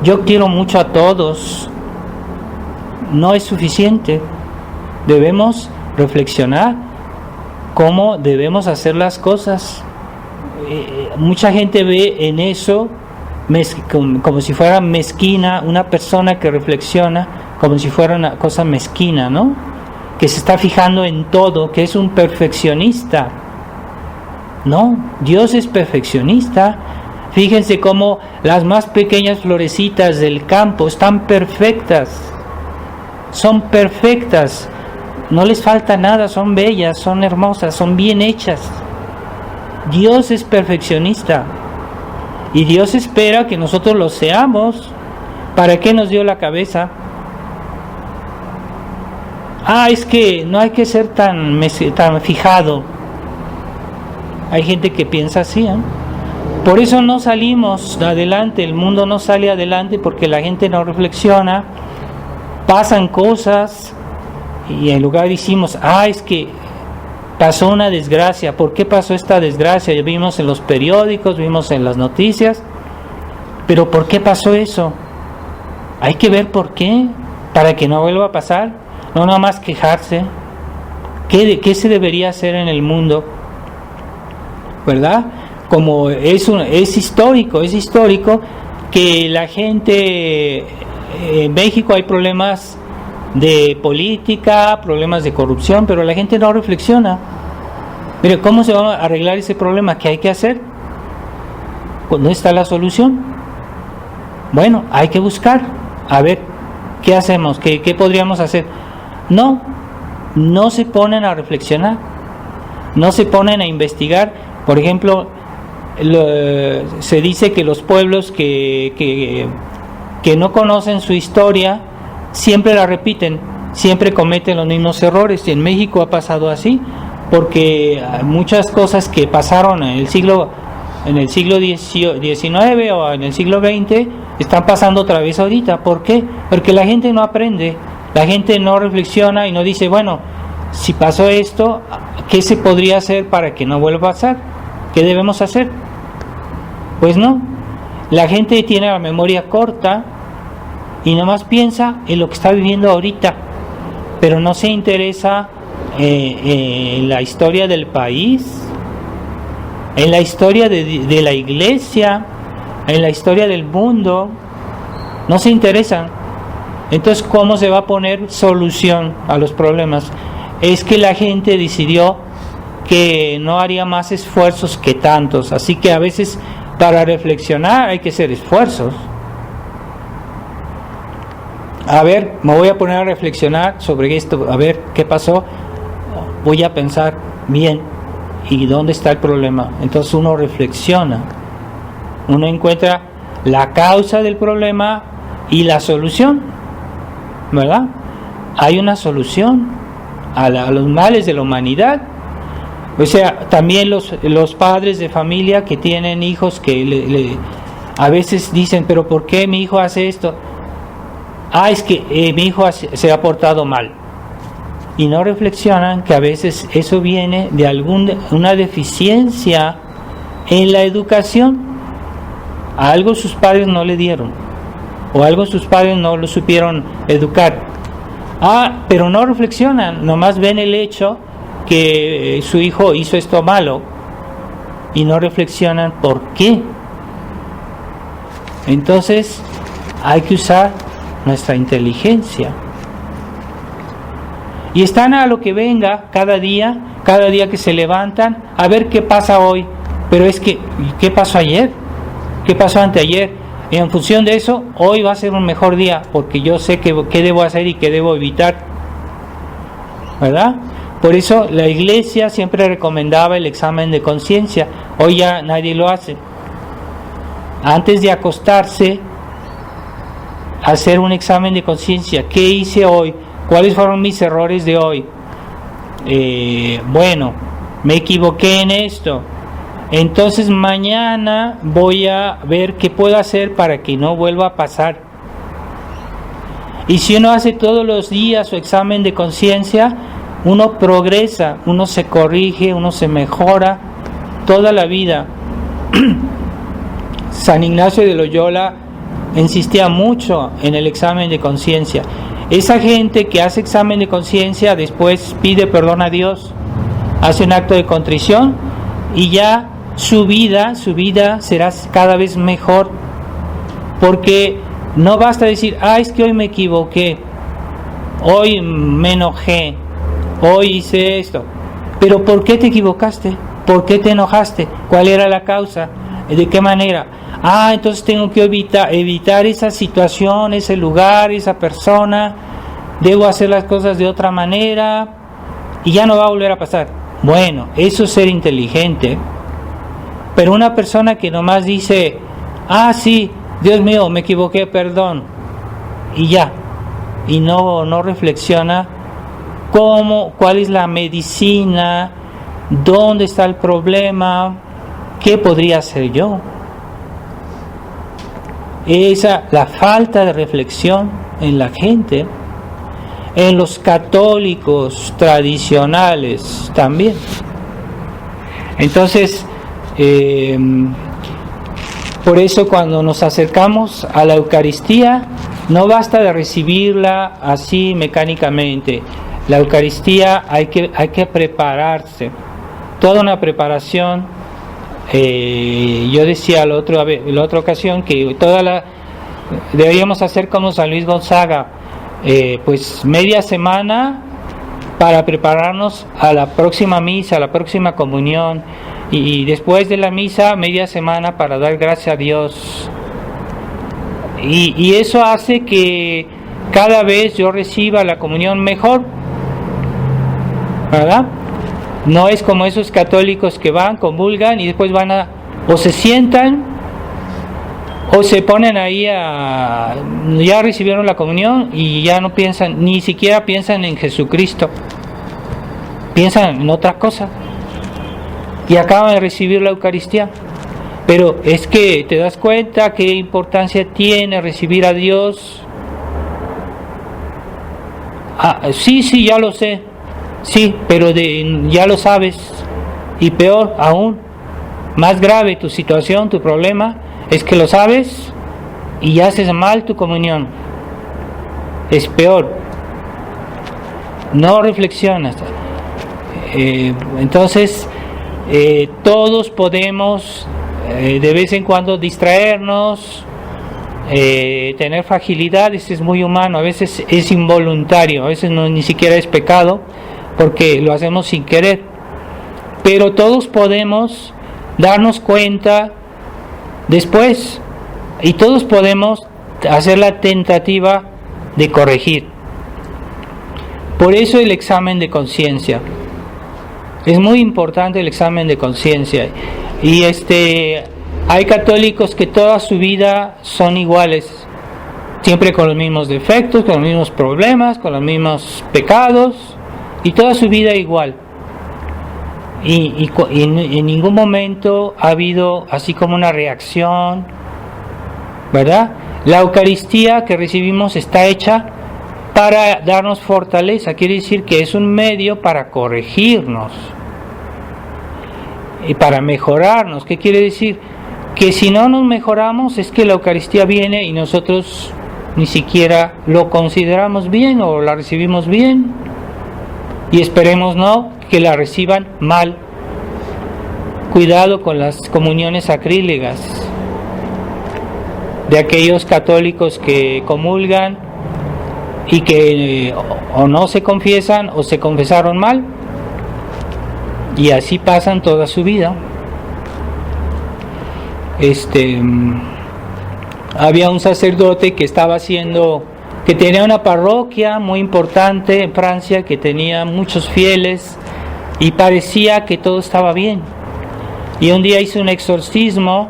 yo quiero mucho a todos. No es suficiente. Debemos reflexionar cómo debemos hacer las cosas. Mucha gente ve en eso como si fuera mezquina, una persona que reflexiona como si fuera una cosa mezquina, ¿no? Que se está fijando en todo, que es un perfeccionista. No, Dios es perfeccionista. Fíjense cómo las más pequeñas florecitas del campo están perfectas. Son perfectas. No les falta nada, son bellas, son hermosas, son bien hechas. Dios es perfeccionista. Y Dios espera que nosotros lo seamos. ¿Para qué nos dio la cabeza? Es que no hay que ser tan fijado. Hay gente que piensa así, ¿eh? Por eso no salimos adelante, el mundo no sale adelante porque la gente no reflexiona, pasan cosas y en lugar decimos, es que pasó una desgracia. ¿Por qué pasó esta desgracia? Ya vimos en los periódicos, vimos en las noticias, pero ¿por qué pasó eso? Hay que ver por qué, para que no vuelva a pasar, no nada más quejarse. ¿Qué se debería hacer en el mundo? ¿Verdad? Como es histórico que la gente en México hay problemas de política, problemas de corrupción, pero la gente no reflexiona. Mire, ¿cómo se va a arreglar ese problema? ¿Qué hay que hacer? ¿Dónde está la solución? Bueno, hay que buscar, a ver, ¿qué hacemos? ¿Qué podríamos hacer? No se ponen a reflexionar, no se ponen a investigar. Por ejemplo, se dice que los pueblos que no conocen su historia siempre la repiten, siempre cometen los mismos errores. Y en México ha pasado así, porque muchas cosas que pasaron en el siglo XIX o en el siglo XX están pasando otra vez ahorita. ¿Por qué? Porque la gente no aprende, la gente no reflexiona y no dice, bueno, si pasó esto, ¿qué se podría hacer para que no vuelva a pasar? ¿Qué debemos hacer? Pues no, la gente tiene la memoria corta y nomás piensa en lo que está viviendo ahorita, pero no se interesa en la historia del país, en la historia de la iglesia, en la historia del mundo. No se interesan. Entonces, ¿cómo se va a poner solución a los problemas? Es que la gente decidió que no haría más esfuerzos que tantos, así que a veces para reflexionar hay que hacer esfuerzos. A ver, me voy a poner a reflexionar sobre esto, a ver qué pasó, voy a pensar bien y dónde está el problema. Entonces uno reflexiona, uno encuentra la causa del problema y la solución, ¿verdad? Hay una solución a los males de la humanidad. O sea, también los padres de familia que tienen hijos que a veces dicen, pero ¿por qué mi hijo hace esto? Es que mi hijo se ha portado mal. Y no reflexionan que a veces eso viene de una deficiencia en la educación. A algo sus padres no le dieron, o algo sus padres no lo supieron educar. Pero no reflexionan, nomás ven el hecho que su hijo hizo esto malo y no reflexionan por qué. Entonces hay que usar nuestra inteligencia y están a lo que venga cada día que se levantan a ver qué pasa hoy. Pero es que, ¿qué pasó ayer? ¿Qué pasó anteayer? Y en función de eso, hoy va a ser un mejor día, porque yo sé qué debo hacer y qué debo evitar, ¿verdad? Por eso la iglesia siempre recomendaba el examen de conciencia. Hoy ya nadie lo hace. Antes de acostarse, hacer un examen de conciencia. ¿Qué hice hoy? ¿Cuáles fueron mis errores de hoy? Bueno, me equivoqué en esto. entonces mañana voy a ver qué puedo hacer para que no vuelva a pasar. Y si uno hace todos los días su examen de conciencia, uno progresa, uno se corrige, uno se mejora toda la vida. San Ignacio de Loyola insistía mucho en el examen de conciencia. Esa gente que hace examen de conciencia después pide perdón a Dios, hace un acto de contrición y ya su vida será cada vez mejor, porque no basta decir, es que hoy me equivoqué, hoy me enojé, hoy hice esto. Pero ¿por qué te equivocaste? ¿Por qué te enojaste? ¿Cuál era la causa? ¿De qué manera? Entonces tengo que evitar esa situación, ese lugar, esa persona. Debo hacer las cosas de otra manera y ya no va a volver a pasar. Bueno, eso es ser inteligente. Pero una persona que nomás dice, sí, Dios mío, me equivoqué, perdón, y ya, y no reflexiona cuál es la medicina, dónde está el problema, qué podría hacer yo. La falta de reflexión en la gente, en los católicos tradicionales también. Entonces, por eso cuando nos acercamos a la Eucaristía, no basta de recibirla así mecánicamente. La Eucaristía hay que prepararse, toda una preparación. Yo decía la otra ocasión que deberíamos hacer como San Luis Gonzaga, pues media semana para prepararnos a la próxima misa, a la próxima comunión, y después de la misa media semana para dar gracias a Dios, y eso hace que cada vez yo reciba la comunión mejor, ¿verdad? No es como esos católicos que van, comulgan y después o se sientan o se ponen ahí ya recibieron la comunión y ya no piensan, ni siquiera piensan en Jesucristo, piensan en otra cosa y acaban de recibir la Eucaristía. Pero es que te das cuenta qué importancia tiene recibir a Dios. Sí, ya lo sé. Sí, pero ya lo sabes. Y peor aún, más grave tu situación, tu problema, es que lo sabes y haces mal tu comunión. Es peor. No reflexionas. Entonces, todos podemos de vez en cuando distraernos, tener fragilidades, es muy humano, a veces es involuntario, a veces ni siquiera es pecado, porque lo hacemos sin querer, pero todos podemos darnos cuenta después y todos podemos hacer la tentativa de corregir. Por eso el examen de conciencia es muy importante, el examen de conciencia. Y hay católicos que toda su vida son iguales, siempre con los mismos defectos, con los mismos problemas, con los mismos pecados, y toda su vida igual. Y en ningún momento ha habido así como una reacción, ¿verdad? La Eucaristía que recibimos está hecha para darnos fortaleza, quiere decir que es un medio para corregirnos y para mejorarnos. ¿Qué quiere decir? Que si no nos mejoramos es que la Eucaristía viene y nosotros ni siquiera lo consideramos bien o la recibimos bien, y esperemos no que la reciban mal. Cuidado con las comuniones sacrílegas de aquellos católicos que comulgan y que o no se confiesan o se confesaron mal, y así pasan toda su vida. Había un sacerdote que tenía una parroquia muy importante en Francia, que tenía muchos fieles y parecía que todo estaba bien, y un día hizo un exorcismo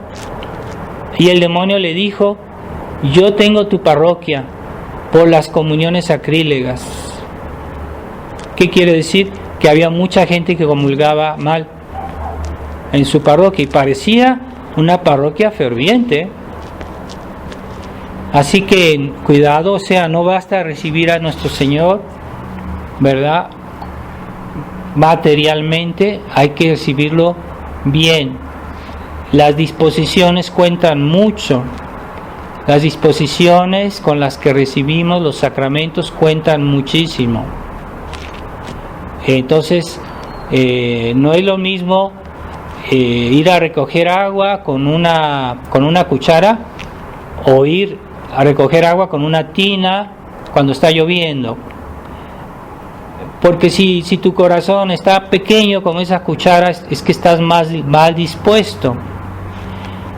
y el demonio le dijo: yo tengo tu parroquia por las comuniones sacrílegas. ¿Qué quiere decir? Que había mucha gente que comulgaba mal. en su parroquia, y parecía una parroquia ferviente. Así que cuidado, o sea, no basta recibir a nuestro Señor, ¿verdad?, materialmente, hay que recibirlo bien. Las disposiciones cuentan mucho. Las disposiciones con las que recibimos los sacramentos cuentan muchísimo. Entonces, no es lo mismo ir a recoger agua con una cuchara, o ir a recoger agua con una tina cuando está lloviendo. Porque si tu corazón está pequeño como esa cuchara, es que estás mal dispuesto.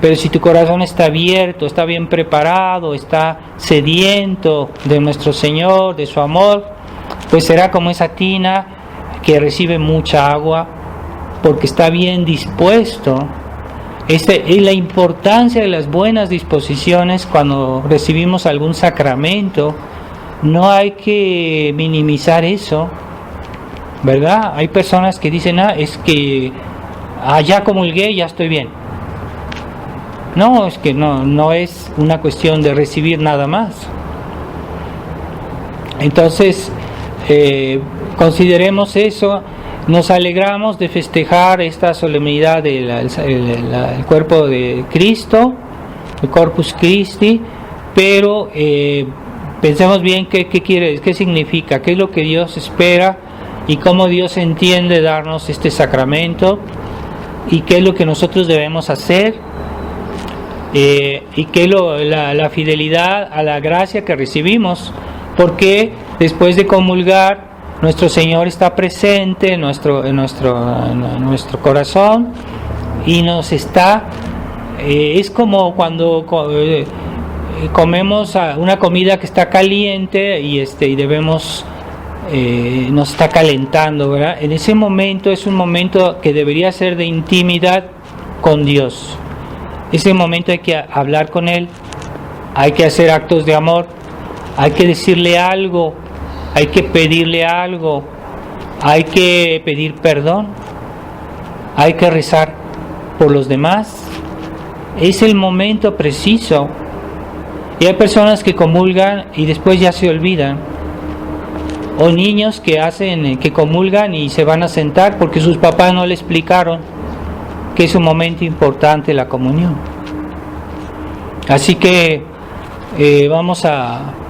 Pero si tu corazón está abierto, está bien preparado, está sediento de nuestro Señor, de su amor, pues será como esa tina que recibe mucha agua, porque está bien dispuesto. Es la importancia de las buenas disposiciones cuando recibimos algún sacramento. No hay que minimizar eso, ¿verdad? Hay personas que dicen, es que ya comulgué, ya estoy bien. No, es que no es una cuestión de recibir nada más. Entonces, consideremos eso. Nos alegramos de festejar esta solemnidad del cuerpo de Cristo, el Corpus Christi, pero pensemos bien qué significa, qué es lo que Dios espera y cómo Dios entiende darnos este sacramento, y qué es lo que nosotros debemos hacer, y qué es la fidelidad a la gracia que recibimos, porque después de comulgar nuestro Señor está presente en nuestro corazón, y nos está, es como cuando comemos una comida que está caliente y debemos, nos está calentando, ¿verdad? En ese momento es un momento que debería ser de intimidad con Dios. Ese momento hay que hablar con Él, hay que hacer actos de amor, hay que decirle algo, hay que pedirle algo, hay que pedir perdón, hay que rezar por los demás. Es el momento preciso. Y hay personas que comulgan y después ya se olvidan, o niños que comulgan y se van a sentar porque sus papás no le explicaron que es un momento importante la comunión. Así que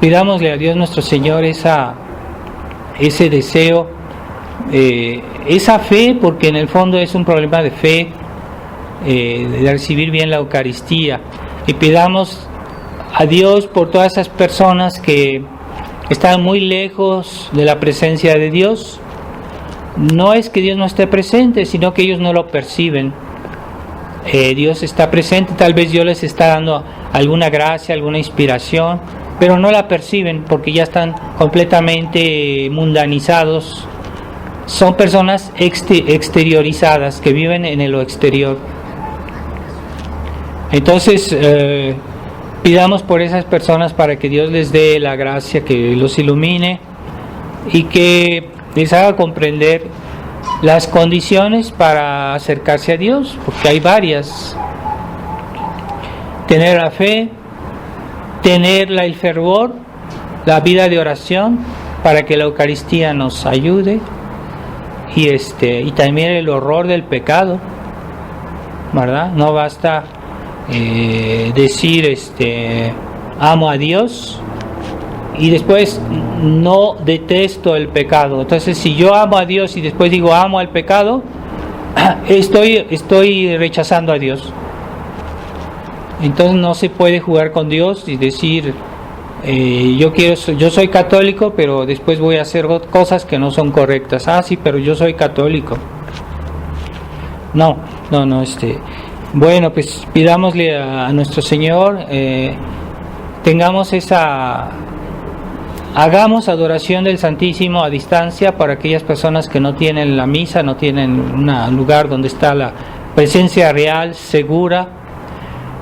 pidámosle a Dios nuestro Señor ese deseo, esa fe, porque en el fondo es un problema de fe, de recibir bien la Eucaristía, y pidamos a Dios por todas esas personas que están muy lejos de la presencia de Dios. No es que Dios no esté presente, sino que ellos no lo perciben. Dios está presente, tal vez Dios les está dando alguna gracia, alguna inspiración, pero no la perciben porque ya están completamente mundanizados. Son personas exteriorizadas que viven en lo exterior. Entonces, pidamos por esas personas para que Dios les dé la gracia, que los ilumine y que les haga comprender las condiciones para acercarse a Dios, porque hay varias. Tener la fe, tener el fervor, la vida de oración para que la Eucaristía nos ayude, y también el horror del pecado, ¿verdad? No basta decir amo a Dios y después no detesto el pecado. Entonces, si yo amo a Dios y después digo amo al pecado, estoy rechazando a Dios. Entonces no se puede jugar con Dios y decir yo soy católico, pero después voy a hacer cosas que no son correctas. Sí, pero yo soy católico. No. Bueno, pues pidámosle a nuestro Señor, hagamos adoración del Santísimo a distancia para aquellas personas que no tienen la misa, no tienen un lugar donde está la presencia real, segura,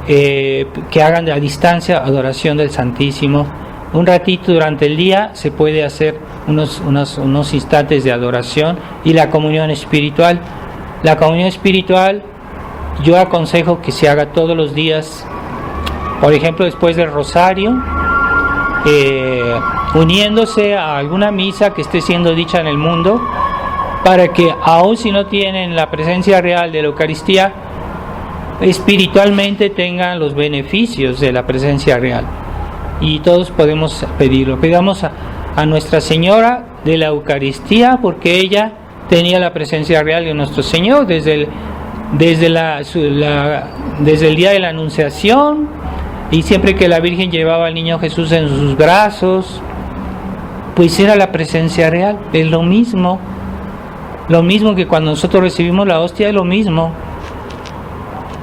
que hagan a distancia adoración del Santísimo. Un ratito durante el día se puede hacer unos instantes de adoración, y la comunión espiritual. La comunión espiritual yo aconsejo que se haga todos los días, por ejemplo después del rosario, uniéndose a alguna misa que esté siendo dicha en el mundo, para que aun si no tienen la presencia real de la Eucaristía, espiritualmente tengan los beneficios de la presencia real. Y todos podemos pedirlo. Pidamos a Nuestra Señora de la Eucaristía, porque ella tenía la presencia real de nuestro Señor desde el día de la Anunciación, y siempre que la Virgen llevaba al niño Jesús en sus brazos, pues era la presencia real. Es lo mismo que cuando nosotros recibimos la hostia, es lo mismo,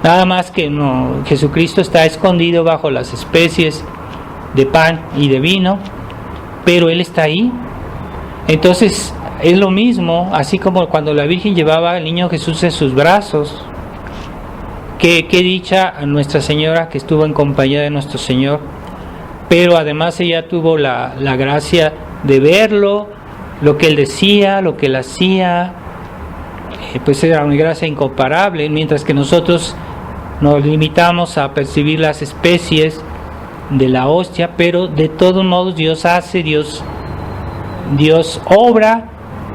nada más que no, Jesucristo está escondido bajo las especies de pan y de vino, pero Él está ahí. Entonces es lo mismo, así como cuando la Virgen llevaba al niño Jesús en sus brazos. Qué dicha a Nuestra Señora que estuvo en compañía de nuestro Señor, pero además ella tuvo la gracia de verlo, lo que Él decía, lo que Él hacía, pues era una gracia incomparable, mientras que nosotros nos limitamos a percibir las especies de la hostia, pero de todos modos Dios hace, Dios obra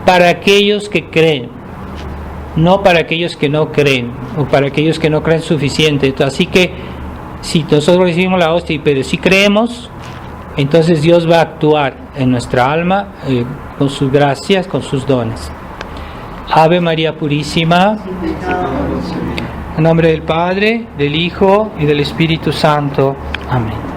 para aquellos que creen, no para aquellos que no creen, o para aquellos que no creen suficiente. Así que si nosotros recibimos la hostia, pero si creemos, entonces Dios va a actuar en nuestra alma con sus gracias, con sus dones. Ave María Purísima, en nombre del Padre, del Hijo y del Espíritu Santo. Amén.